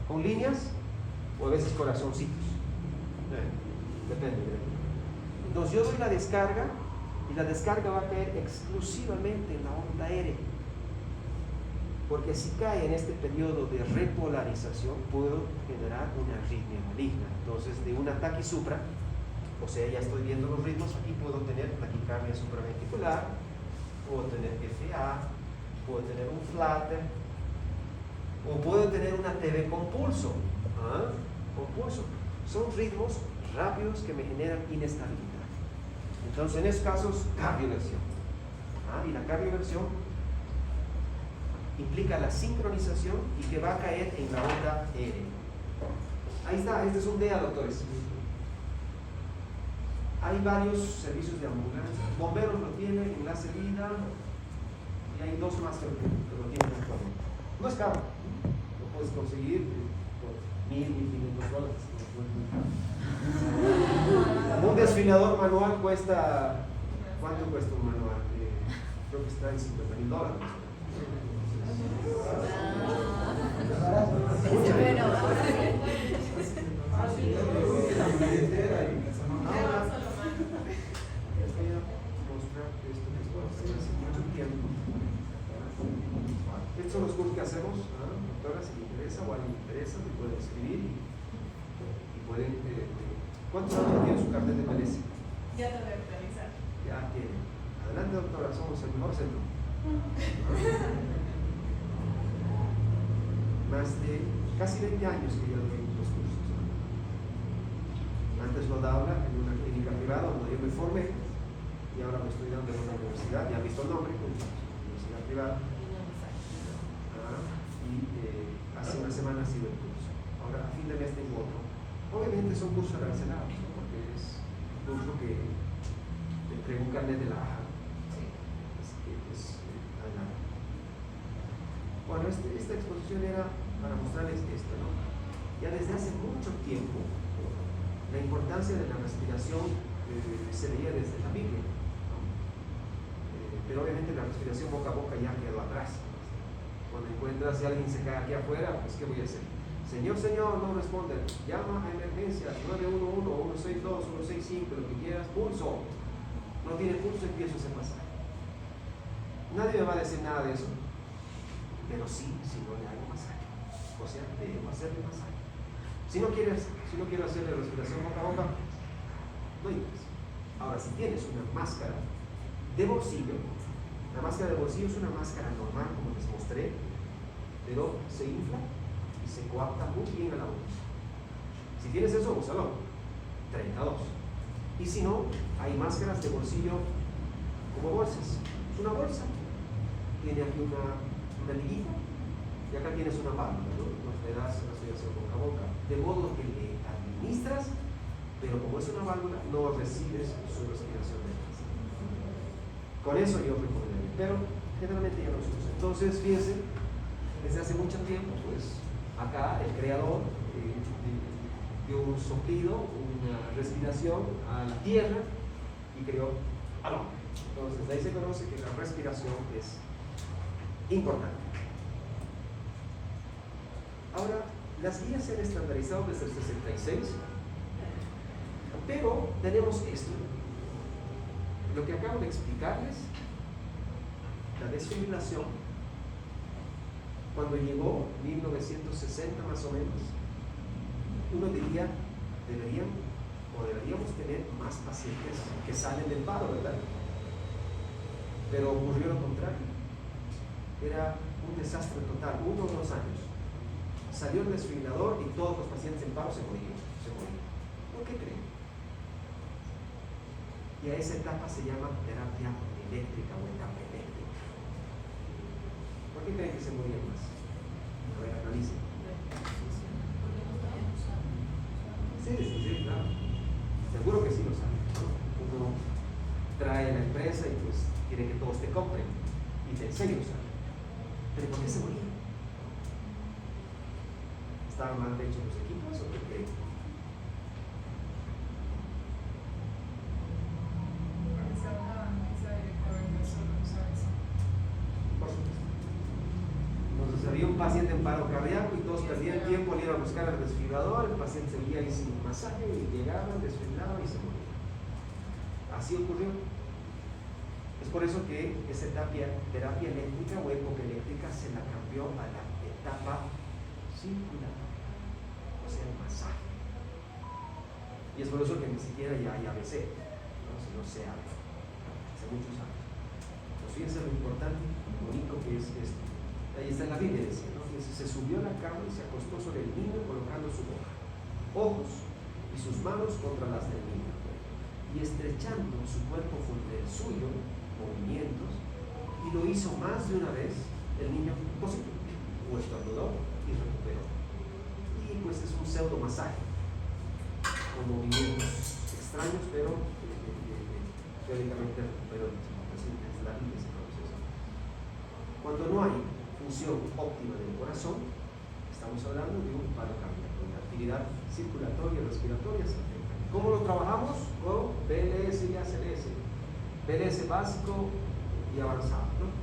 [SPEAKER 1] Con líneas o a veces corazoncitos. Depende. Entonces yo doy la descarga y la descarga va a caer exclusivamente en la onda R. Porque si cae en este periodo de repolarización, puedo generar una arritmia maligna. Entonces, de un ataque supra, o sea, ya estoy viendo los ritmos, aquí puedo tener taquicardia supraventricular, puedo tener FA, puedo tener un flutter, o puedo tener una TV con pulso. Con pulso. Son ritmos rápidos que me generan inestabilidad. Entonces, en esos casos, cardioversión. Y la cardioversión implica la sincronización y que va a caer en la onda R. Ahí está, este es un DEA, doctores. Hay varios servicios de ambulancia. Bomberos lo tienen, Enlace Vida, y hay dos más que lo tienen actualmente. No es caro, lo puedes conseguir por $1,000, $1,500. Un desfibrilador manual cuesta, ¿cuánto cuesta un manual? Creo que está en $50,000. Estos son los cursos que hacemos, doctora, si le interesa o a alguien le interesa, me pueden escribir y pueden. ¿Cuántos años tiene su carnet de MLS?
[SPEAKER 2] Ya te voy a actualizar.
[SPEAKER 1] Ya tiene. Adelante, doctora, somos el mejor centro. Más de casi 20 años que ya doy los cursos. Antes lo daba en una clínica privada donde yo me formé y ahora lo estoy dando en una universidad. Ya han visto el nombre, universidad privada. Hace una semana ha sido el curso. Ahora a fin de mes tengo otro. Obviamente son cursos arancelados, ¿no? Porque es un curso que te entrega un carnet de la AJA. Adelante. Bueno, esta exposición era para mostrarles esto, ¿no? Ya desde hace mucho tiempo la importancia de la respiración se veía desde la Biblia, ¿no? Pero obviamente la respiración boca a boca ya quedó atrás. Cuando encuentras si alguien se cae aquí afuera, pues ¿qué voy a hacer? Señor, no responde. Llama a emergencias 911, 162, 165, lo que quieras, pulso. No tiene pulso, empiezo a hacer masaje. Nadie me va a decir nada de eso. Pero sí, si no le hago masaje. O sea, debo hacerle masaje. Si no quiero hacerle respiración boca a boca, no interesa. Ahora, si tienes una máscara de bolsillo, la máscara de bolsillo es una máscara normal, como les mostré, pero se infla y se coapta muy bien a la boca. Si tienes eso, úsalo. 32. Y si no, hay máscaras de bolsillo como bolsas. Es una bolsa. Tiene aquí una liguita y acá tienes una válvula, ¿no? Le das respiración boca a boca. De modo que le administras, pero como es una válvula, no recibes su respiración de casa. Con eso yo recomendaría, pero generalmente ya no se usa. Entonces, fíjense, desde hace mucho tiempo, pues acá el creador dio un soplido, una respiración a la tierra y creó al hombre. Entonces, de ahí se conoce que la respiración es importante. Ahora, las guías se han estandarizado desde el 66, pero tenemos esto. Lo que acabo de explicarles, la desfibrilación, cuando llegó 1960 más o menos, uno diría, deberíamos tener más pacientes que salen del paro, ¿verdad? Pero ocurrió lo contrario. Era un desastre total, 1 o 2 años. Salió el desfibrilador y todos los pacientes en paro se morían. ¿Por qué creen? Y a esa etapa se llama terapia eléctrica o etapa eléctrica. ¿Por qué creen que se morían más? A ver, analicen. Sí, claro. Seguro que sí lo saben, ¿no? Uno trae a la empresa y pues quiere que todos te compren y te enseña a usar. Pero ¿por qué se morían? ¿Estaban mal hechos los equipos o por qué? Por supuesto. Entonces había un paciente en paro cardíaco y todos perdían tiempo al ir a buscar al desfibrilador, el paciente seguía ahí sin masaje y llegaba, desfibrilaba y se moría. Así ocurrió. Es por eso que esa terapia eléctrica o época eléctrica se la cambió a la etapa circular, o sea, el masaje. Y es por eso que ni siquiera ya hay ABC, ¿no? Si no se habla, hace muchos años. Pues fíjense lo importante, lo único que es esto. Ahí está en la Biblia, dice, ¿no? Dice, se subió a la cama y se acostó sobre el niño colocando su boca, ojos y sus manos contra las del niño, y estrechando su cuerpo junto al suyo, movimientos, y lo hizo más de una vez. El niño positivo, o estornudó y recuperó. Y pues es un pseudo masaje con movimientos extraños, pero teóricamente recuperó el paciente. Es la Biblia ese proceso. Cuando no hay función óptima del corazón, estamos hablando de un paro cardíaco, una actividad circulatoria y respiratoria se afecta. ¿Cómo lo trabajamos? Con BLS y ACLS, BLS básico y avanzado, ¿no?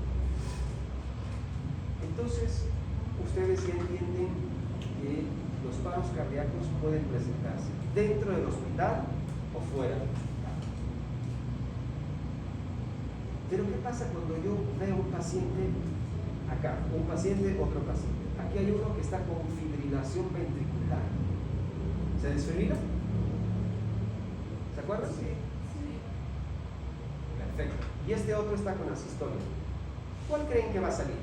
[SPEAKER 1] Entonces, ustedes ya entienden que los paros cardíacos pueden presentarse dentro del hospital o fuera del hospital. Pero ¿qué pasa cuando yo veo un paciente acá, un paciente, otro paciente? Aquí hay uno que está con fibrilación ventricular. ¿Se desfibrila? ¿Se acuerdan? Sí. Perfecto. Y este otro está con asistolia. ¿Cuál creen que va a salir?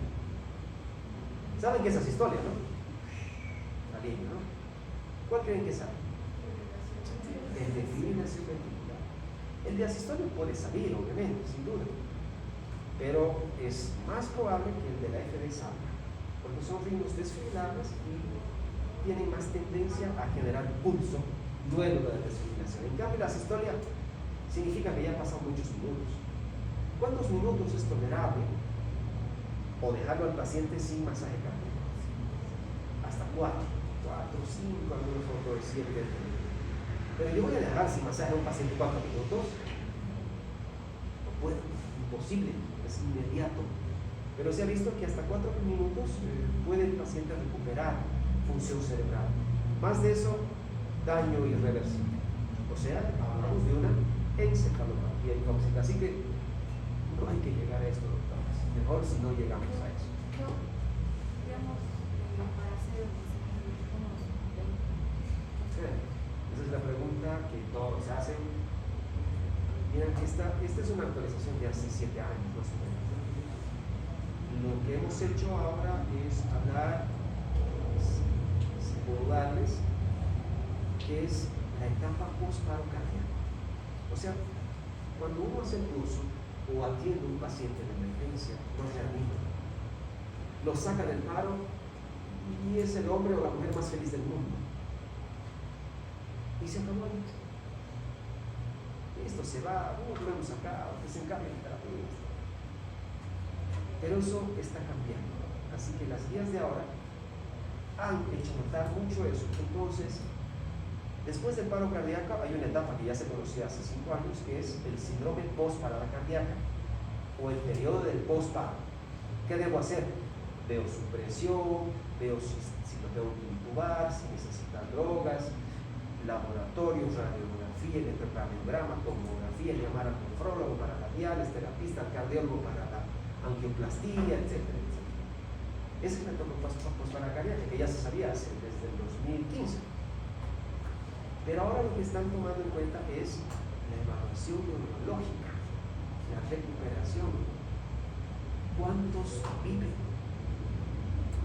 [SPEAKER 1] ¿Saben qué es asistolia, no? Salir, ¿no? ¿Cuál creen que sale? El de fibrilación ventricular. El de asistolia puede salir, obviamente, sin duda. Pero es más probable que el de la FD salga, porque son ritmos desfibrilables y tienen más tendencia a generar pulso luego de la desfibrilación. En cambio, la asistolia significa que ya han pasado muchos minutos. ¿Cuántos minutos es tolerable o dejarlo al paciente sin masaje cardíaco? Hasta 4, 5, algunos otros 7. Pero yo voy a dejar sin masaje a un paciente 4 minutos. No puedo, imposible, es inmediato. Pero se ha visto que hasta 4 minutos puede el paciente recuperar función cerebral. Más de eso, daño irreversible. O sea, hablamos de una encefalopatía tóxica. Así que no hay que llegar a esto, doctores. Mejor si no llegamos a eso.
[SPEAKER 4] Digamos, para hacer unos 20.
[SPEAKER 1] Esa es la pregunta que todos hacen. Miren, esta es una actualización de hace 7 años, más o menos. Lo que hemos hecho ahora es hablar, si puedo darles, que es la etapa post-paro cardíaco. O sea, cuando uno hace el curso o atiende a un paciente de emergencia, lo reanima, lo saca del paro y es el hombre o la mujer más feliz del mundo. Y se acabó ahí. Esto se va, lo hemos sacado, que se encargue el terapeuta. Pero eso está cambiando. Así que las guías de ahora han hecho notar mucho eso. Entonces, después del paro cardíaco hay una etapa que ya se conocía hace 5 años, que es el síndrome post-parada cardíaca o el periodo del post-paro. ¿Qué debo hacer? Veo su presión, veo si lo tengo que intubar, si necesita drogas, laboratorios, radiografía, electrocardiograma, tomografía, llamar al nefrólogo para la diálisis, terapista, al cardiólogo para la angioplastía, etcétera, etcétera. Esa es la etapa post-parada cardíaca que ya se sabía hace desde el 2015. Pero ahora lo que están tomando en cuenta es la evaluación neurológica, la recuperación. ¿Cuántos viven?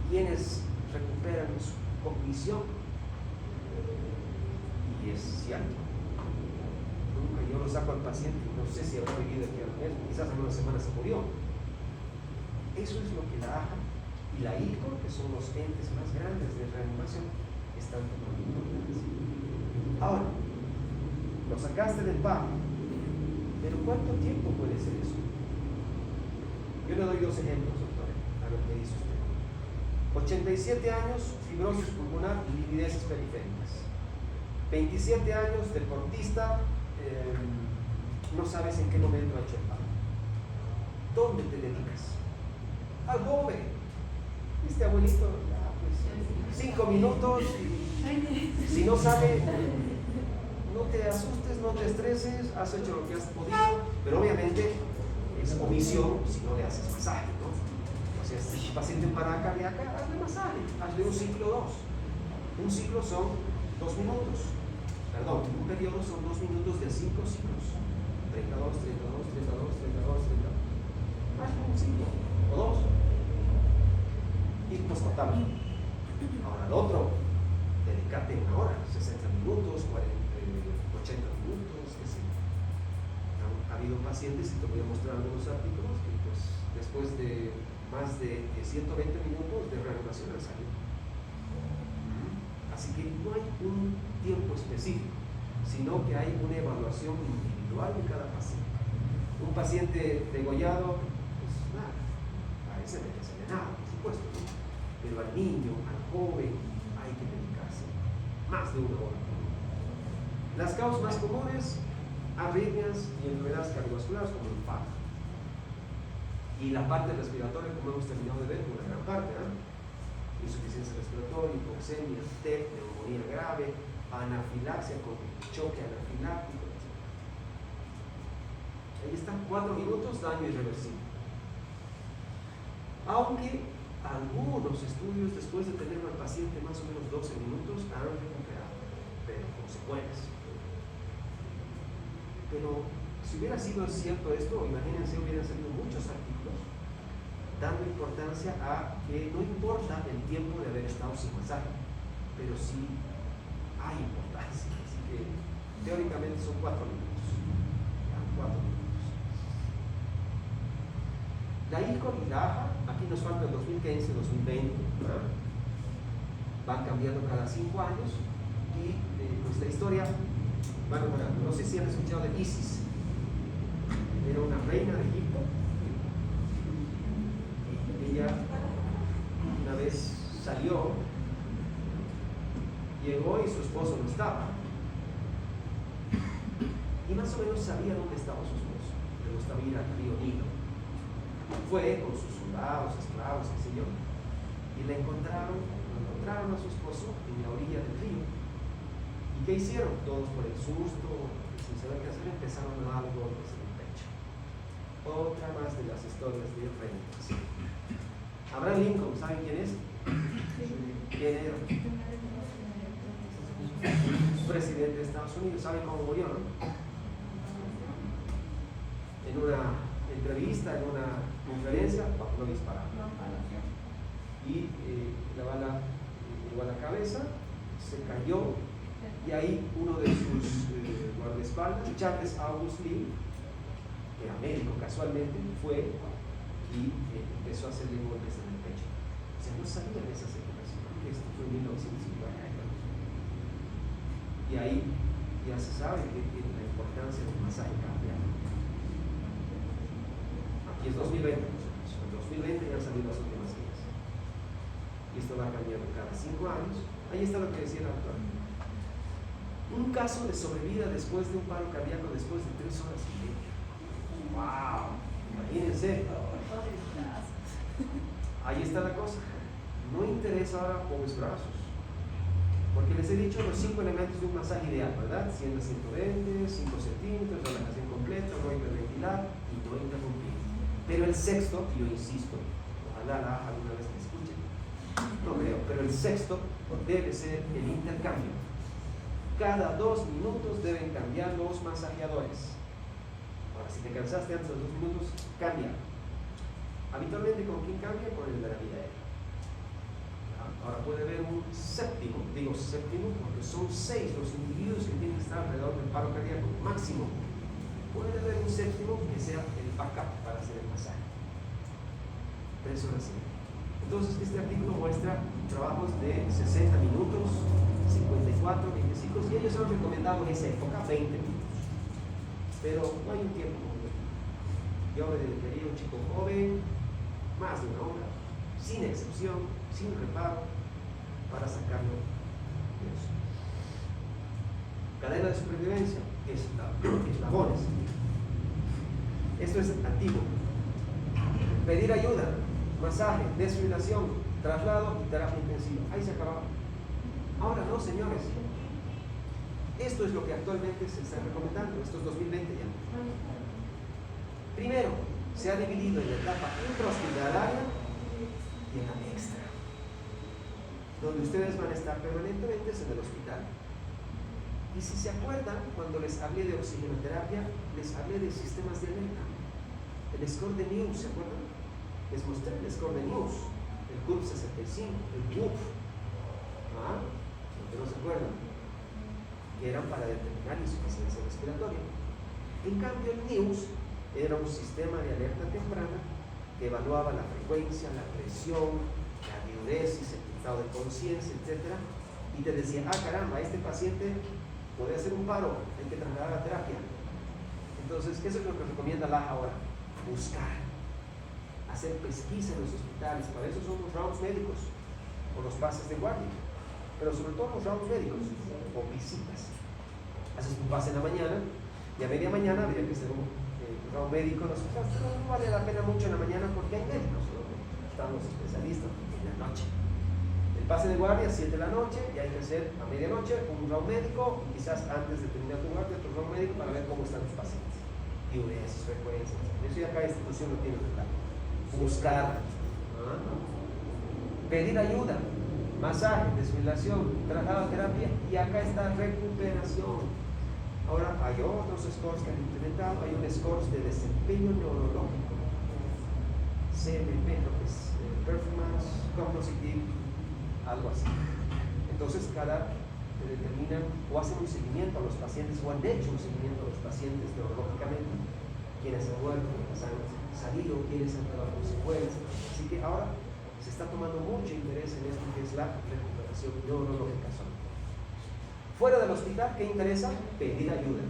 [SPEAKER 1] ¿Quiénes recuperan su cognición? Y es cierto, nunca yo lo saco al paciente y no sé si habrá vivido aquí al mes, quizás en una semana se murió. Eso es lo que la AJA y la ICO, que son los entes más grandes de reanimación, están tomando importancia. Ahora, lo sacaste del paro, pero ¿cuánto tiempo puede ser eso? Yo le doy dos ejemplos, doctor, a ver qué dice usted. 87 años, fibrosis pulmonar, livideces periféricas. 27 años, deportista, no sabes en qué momento ha hecho el paro. ¿Dónde te dedicas? Al joven. Este abuelito, ya, pues, 5 minutos, y si no sabe, no te asustes, no te estreses, has hecho lo que has podido, pero obviamente es omisión si no le haces masaje, ¿no? O sea, si el paciente para cardíaca, hazle masaje, hazle un ciclo 2. Un ciclo son 2 minutos. Perdón, un periodo son 2 minutos de 5 ciclos. 32, 32, 32, 32, 32. Hazle un ciclo, o 2. Y postnatal. Ahora el otro, dedicate una hora, 60 minutos, 40, 80 minutos, qué sé. Ha habido pacientes, y te voy a mostrar algunos artículos, que pues después de más de 120 minutos de reanimación han salido. Así que no hay un tiempo específico, sino que hay una evaluación individual de cada paciente. Un paciente degollado, pues nada, a ese no hay que hacerle nada, por supuesto, ¿no? Pero al niño, al joven, hay que dedicarse más de una hora. Las causas más comunes, arritmias y enfermedades cardiovasculares como el infarto. Y la parte respiratoria, como hemos terminado de ver, una gran parte, insuficiencia respiratoria, hipoxemia, TEP, neumonía grave, anafilaxia con choque anafiláctico, etc. Ahí están 4 minutos, daño irreversible. Aunque algunos estudios, después de tener al paciente más o menos 12 minutos, han recuperado, pero con secuelas. Pero si hubiera sido cierto esto, imagínense, hubieran salido muchos artículos dando importancia a que no importa el tiempo de haber estado sin masaje, pero sí hay importancia. Así que teóricamente son 4 minutos. Ya, 4 minutos. La ICO y la AJA, aquí nos falta el 2015, 2020, ¿verdad? Van cambiando cada 5 años y pues la historia, bueno, no sé si han escuchado de Isis. Era una reina de Egipto y ella una vez salió, llegó y su esposo no estaba, y más o menos sabía dónde estaba su esposo. Le gustaba ir al río Nilo. Fue con sus soldados, esclavos, qué sé yo, y le encontraron a su esposo en la orilla del río. ¿Y qué hicieron? Todos por el susto, sin saber qué hacer, empezaron a dar golpes en el pecho. Otra más de las historias de reinas. Abraham Lincoln, ¿saben quién es? ¿Quién era? Presidente de Estados Unidos. ¿Saben cómo murió, no? En una entrevista, en una conferencia, lo dispararon. Y la bala llegó a la cabeza, se cayó, y ahí uno de sus guardaespaldas, Charles August Lee, que era médico casualmente, fue y empezó a hacerle golpes en el pecho. O sea, no sabía de esa separación, porque esto fue en 1950. Y ahí ya se sabe que tiene la importancia del masaje cardíaco. Aquí es 2020, en 2020 ya han salido las últimas guías. Y esto va cambiando cada 5 años. Ahí está lo que decía el autor. Un caso de sobrevida después de un paro cardíaco después de 3 horas y media. ¡Wow! Imagínense. Ahí está la cosa. No interesa ahora pobres brazos. Porque les he dicho los 5 elementos de un masaje ideal, ¿verdad? 100 a 120, 5 centímetros, relajación completa, no hiperventilar y no interrumpir. Pero el sexto, yo insisto, ojalá alguna vez me escuchen, no creo, pero el sexto debe ser el intercambio. Cada 2 minutos deben cambiar los masajeadores. Ahora, si te cansaste antes de los 2 minutos, cambia. Habitualmente, ¿con quién cambia? Con el de la vida aérea. Ahora puede haber un séptimo, digo séptimo porque son 6 los individuos que tienen que estar alrededor del paro cardíaco máximo. puede haber un séptimo que sea el backup para hacer el masaje. 3 horas y media. Entonces, este artículo muestra trabajos de 60 minutos, 54, 25, y ellos han recomendado en esa época 20 minutos. Pero no hay un tiempo completo. Yo me dedicaría a un chico joven, más de 1 hora, sin excepción, sin reparo, para sacarlo de eso. Cadena de supervivencia, eslabones. Esto es antiguo. Pedir ayuda, masaje, desfibrilación, traslado y terapia intensiva. Ahí se acababa. Ahora no, señores. Esto es lo que actualmente se está recomendando. Esto es 2020 ya. Primero, se ha dividido en la etapa intrahospitalaria y en la extra, donde ustedes van a estar permanentemente en el hospital. Y si se acuerdan, cuando les hablé de oxigenoterapia, les hablé de sistemas de alerta. El score de News, ¿se acuerdan? Les mostré el score de News, el CURP 65, el WUP. ¿Ah? ¿No se acuerdan? Que eran para determinar insuficiencia respiratoria. En cambio, el News era un sistema de alerta temprana que evaluaba la frecuencia, la presión, la diuresis, el estado de conciencia, etc. Y te decía, ah, caramba, este paciente puede hacer un paro, hay que trasladar a terapia. Entonces, eso es lo que recomienda la ahora, buscar, hacer pesquisa en los hospitales. Para eso son los rounds médicos o los pases de guardia, pero sobre todo los rounds médicos o visitas. Haces un pase en la mañana y a media mañana habría que hacer un round médico en los hospitales, pero no vale la pena mucho en la mañana porque hay médicos, ¿no? Están los especialistas en la noche. El pase de guardia 7 de la noche y hay que hacer a medianoche un round médico y quizás antes de terminar tu guardia otro round médico para ver cómo están los pacientes, diuresis, frecuencias. Eso ya cada institución lo tiene que dar. Buscar, pedir ayuda, masaje, desfibrilación, traslado a terapia, y acá está recuperación. Ahora hay otros scores que han implementado. Hay un score de desempeño neurológico, CMP, lo que es Performance Compositive, algo así. Entonces determinan o hacen un seguimiento a los pacientes, o han hecho un seguimiento a los pacientes neurológicamente, quienes han muerto, quienes han salido, quienes han quedado con secuelas. Así que ahora se está tomando mucho interés en esto que es la recuperación neurológica. Fuera del hospital, ¿qué interesa? Pedir ayuda.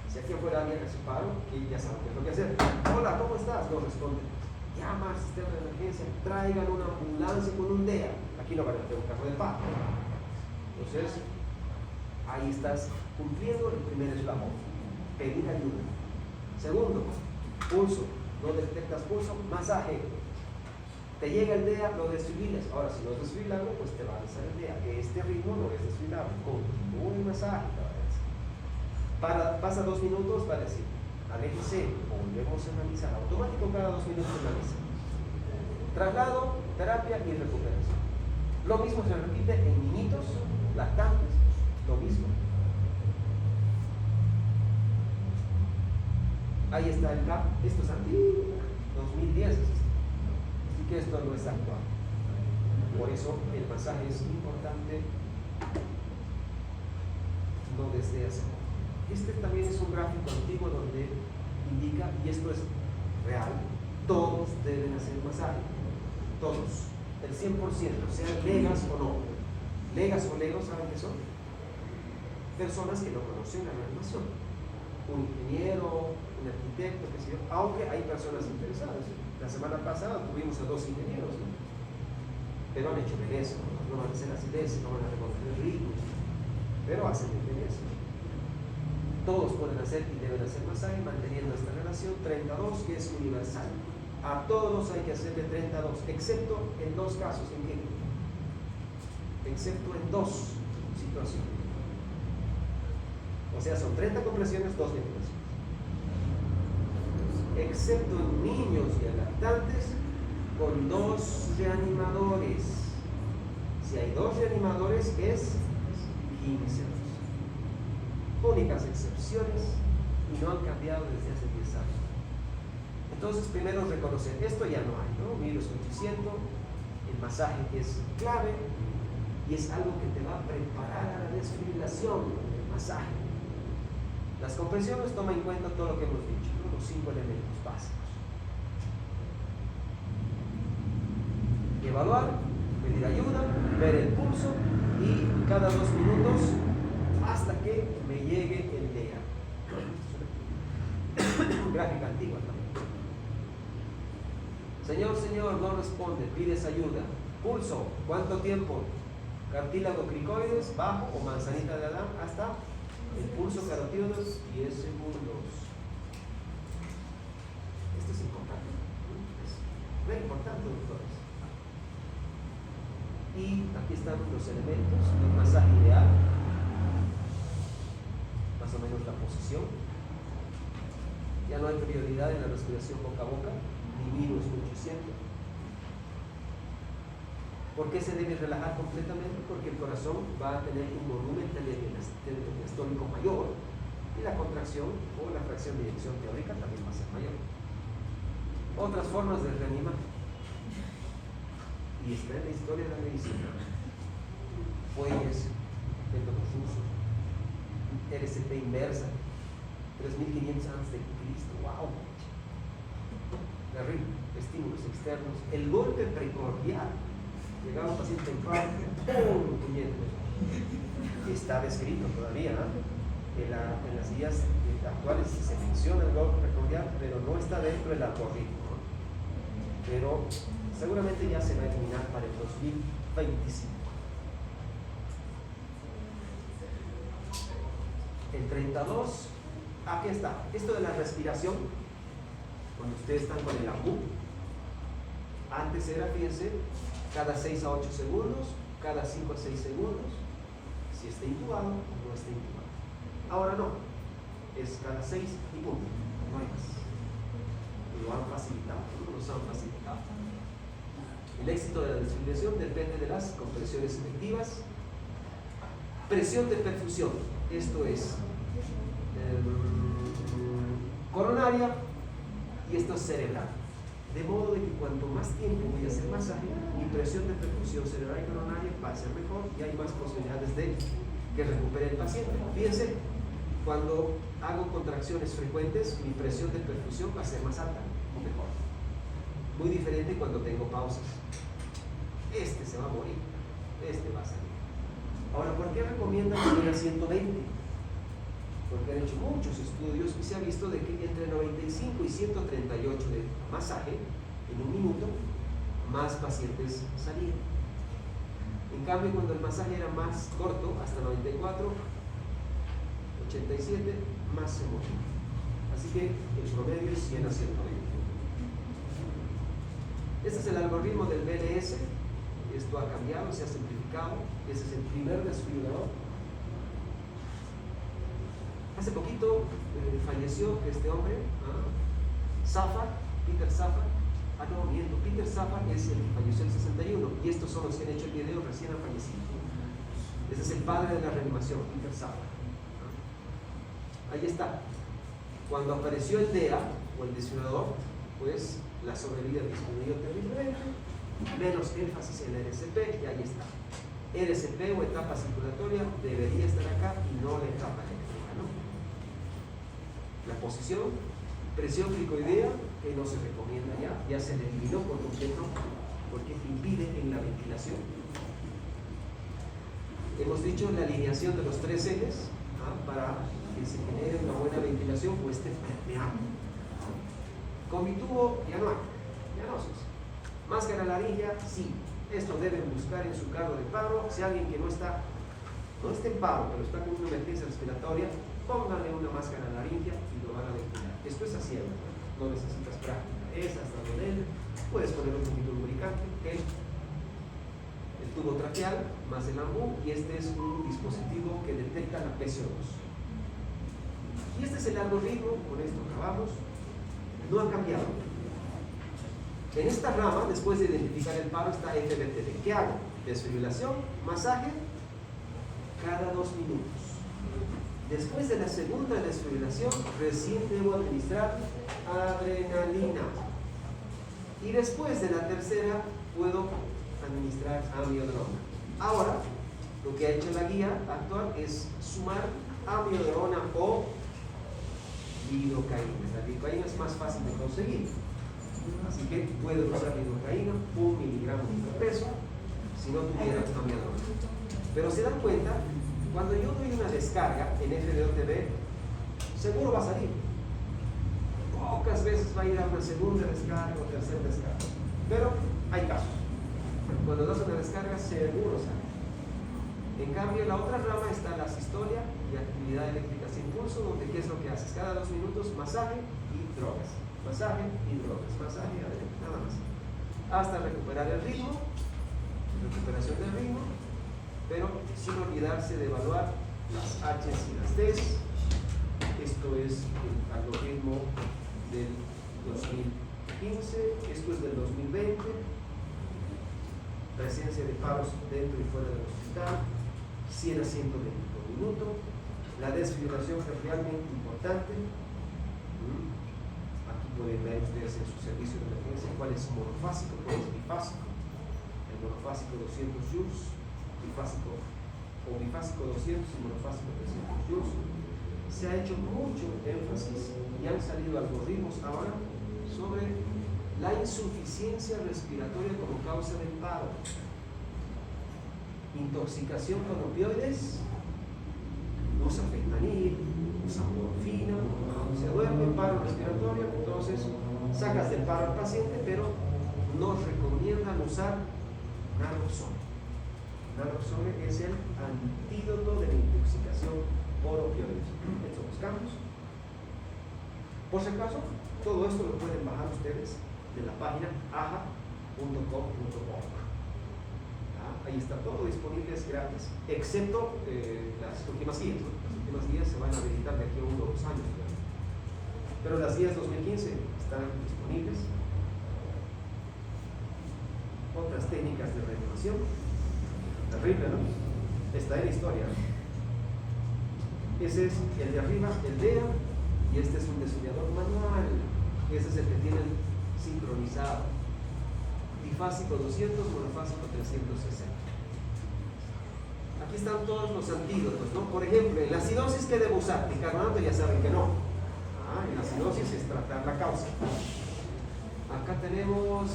[SPEAKER 1] Si aquí afuera alguien hace paro, y ya saben qué es lo que hacer. Hola, ¿cómo estás? Nos responden. Llama al sistema de emergencia, traigan una ambulancia con un DEA. Aquí no van a tener un carro de paro. Entonces, ahí estás cumpliendo el primer eslabón. Pedir ayuda. Segundo, pulso. No detectas pulso, masaje. Te llega el DEA, lo desfibrilas. Ahora, si no es desfibrilable, pues te va a avisar el DEA que este ritmo no es desfibrilable. Continúa el masaje. Pasa 2 minutos, va a decir, aléjese, volvemos a analizar. Automático cada 2 minutos analiza. Traslado, terapia y recuperación. Lo mismo se repite en niñitos, lactantes, lo mismo. Ahí está el CAP, esto es antiguo, 2010. Que esto no es actual. Por eso el masaje es importante, no desde hace poco. Este también es un gráfico antiguo donde indica, y esto es real, todos deben hacer masaje, todos, el 100%, sean legas o no. Legas o legos, ¿saben qué son? Personas que no conocen la reanimación. Un ingeniero, un arquitecto, qué sé yo, aunque hay personas interesadas. La semana pasada tuvimos a 2 ingenieros, ¿no? Pero han hecho belleza, no van a hacer acidez, no van a recoger ritmos, pero hacen belleza. Todos pueden hacer y deben hacer masaje manteniendo esta relación 32, que es universal. A todos hay que hacer de 32, excepto en 2 casos. ¿En qué? Excepto en 2 situaciones. O sea, son 30 compresiones, 2 ventilaciones. Excepto en niños y en lactantes, con 2 reanimadores. Si hay 2 reanimadores, es 15 horas. Únicas excepciones, y no han cambiado desde hace 10 años. Entonces, primero reconocer, esto ya no hay, ¿no? 1800, el masaje es clave y es algo que te va a preparar a la desfibrilación, el masaje. Las compresiones toman en cuenta todo lo que hemos dicho, ¿no? Los 5 elementos básicos. Evaluar, pedir ayuda, ver el pulso y cada 2 minutos hasta que me llegue el DEA. Gráfica antigua también. Señor, no responde, pides ayuda. Pulso, ¿cuánto tiempo? Cartílago cricoides, bajo o manzanita de Adán, hasta el pulso carotídeo 10 segundos. Esto es importante. Es muy importante, doctores. Y aquí están los elementos del masaje ideal. Más o menos la posición. Ya no hay prioridad en la respiración boca a boca, ni miro, escucho, siento. ¿Por qué se debe relajar completamente? Porque el corazón va a tener un volumen diastólico mayor y la contracción o la fracción de eyección teórica también va a ser mayor. Otras formas de reanimar. Y está en la historia de la medicina. Fuelles, métodos rusos, RCP inversa, 3500 a.C. ¡Wow! Estímulos externos, el golpe precordial. Llegaba un paciente en ¡pum! Puñete. Y está descrito todavía, ¿no? En las guías actuales se menciona el golpe precordial, pero no está dentro del algoritmo, ¿no? Pero seguramente ya se va a eliminar para el 2025. El 32, aquí está. Esto de la respiración, cuando ustedes están con el AMBU, antes era, fíjense, cada 6 a 8 segundos, cada 5 a 6 segundos, si está intubado o no está intubado. Ahora no, es cada 6 y punto, no hay más. Lo han facilitado, ¿no? Nos han facilitado. El éxito de la desfibrilación depende de las compresiones efectivas. Presión de perfusión, esto es coronaria y esto es cerebral. De modo de que cuanto más tiempo voy a hacer masaje, mi presión de perfusión cerebral y coronaria va a ser mejor y hay más posibilidades de que recupere el paciente. Fíjense, cuando hago contracciones frecuentes, mi presión de perfusión va a ser más alta o mejor. Muy diferente cuando tengo pausas. Este se va a morir, este va a salir. Ahora, ¿por qué recomiendan ir a 120? Porque han hecho muchos estudios y se ha visto de que entre 95 y 138 de masaje en un minuto, más pacientes salían. En cambio, cuando el masaje era más corto, hasta 94, 87, más se moría. Así que el promedio es 100 a 120. Este es el algoritmo del BLS. Esto ha cambiado, se ha simplificado. Ese es el primer desfibrilador. Hace poquito falleció este hombre, Safar, Peter Safar. No, miento, Peter Safar es el que falleció en el 61 y estos son los que han hecho el video, recién han fallecido. Ese es el padre de la reanimación, Peter Safar. Ahí está. Cuando apareció el DEA o el desfibrilador, pues la sobrevida disminuyó terriblemente, menos énfasis en el RCP y ahí está. RCP o etapa circulatoria debería estar acá y no la etapa eléctrica, ¿no? La posición, presión cricoidea, que no se recomienda ya se eliminó por completo porque impide en la ventilación. Hemos dicho la alineación de los 3 ejes para que se genere una buena ventilación o esté permeable. Con mi tubo ya no hay, ya no se usa. Máscara laringia, sí. Esto deben buscar en su cargo de paro. Si alguien que no está en paro, pero está con una emergencia respiratoria, pónganle una máscara laringia y lo van a ventilar. Esto es así, no necesitas práctica. Es hasta donde puedes poner un poquito de lubricante, ¿okay? El tubo traqueal más el AMBU y este es un dispositivo que detecta la PCO2. Y este es el algoritmo, con esto acabamos. No ha cambiado. En esta rama, después de identificar el paro, está FBTD. ¿Qué hago? Desfibrilación, masaje, cada 2 minutos. Después de la segunda desfibrilación, recién debo administrar adrenalina. Y después de la tercera, puedo administrar amiodarona. Ahora, lo que ha hecho la guía actual es sumar amiodarona o lidocaína. La lidocaína es más fácil de conseguir, así que puede usar lidocaína, 1 miligramo por peso, si no tuviera amianol. Pero se dan cuenta, cuando yo doy una descarga en FDO-TB, seguro va a salir. Pocas veces va a ir a una segunda descarga o tercera descarga, pero hay casos. Cuando das una descarga, seguro sale. En cambio, en la otra rama está la sistolia y actividad eléctrica sin pulso, donde ¿qué es lo que haces? Cada 2 minutos, masaje y drogas. Masaje y drogas. Masaje, nada más. Hasta recuperar el ritmo, recuperación del ritmo, pero sin olvidarse de evaluar las H's y las T's. Esto es el algoritmo del 2015, esto es del 2020. Presencia de paros dentro y fuera del hospital, 100 a 120 por minuto. La desfibrilación es realmente importante. Aquí pueden ver ustedes en su servicio de emergencia cuál es monofásico, cuál es bifásico. El monofásico 200 joules, bifásico o bifásico 200 y monofásico 300 joules. Se ha hecho mucho énfasis y han salido algoritmos ahora sobre la insuficiencia respiratoria como causa del paro. Intoxicación con opioides, usa fentanil, usa morfina, se duerme, paro respiratorio, entonces sacas del paro al paciente, pero nos recomiendan usar naloxone. Naloxone es el antídoto de la intoxicación por opioides. Estos son los cambios. Por si acaso, todo esto lo pueden bajar ustedes de la página aha.com.org. Ahí está todo disponible, es gratis, excepto las últimas guías. ¿No? Las últimas guías se van a habilitar de aquí a 1 o 2 años. Pero las guías 2015 están disponibles. Otras técnicas de reanimación. Terrible, ¿no? Está en la historia. Ese es el de arriba, el DEA, y este es un desviador manual. Ese es el que tienen sincronizado. Bifásico 200, monofásico 360. Aquí están todos los antídotos, ¿no? Por ejemplo, en la acidosis, ¿qué debo usar? Bicarbonato, ya saben que no. En la acidosis es tratar la causa. Acá tenemos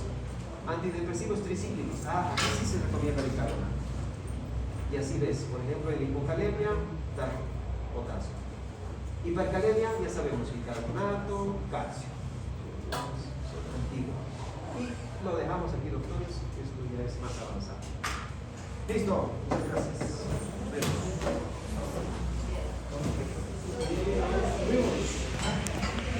[SPEAKER 1] antidepresivos tricíclicos. Aquí sí se recomienda bicarbonato. Y así ves, por ejemplo, en hipocalemia, da potasio. Hipercalemia, ya sabemos, bicarbonato, calcio. Son antiguos. Y lo dejamos aquí, doctores, esto ya es más avanzado. Listo, muchas gracias.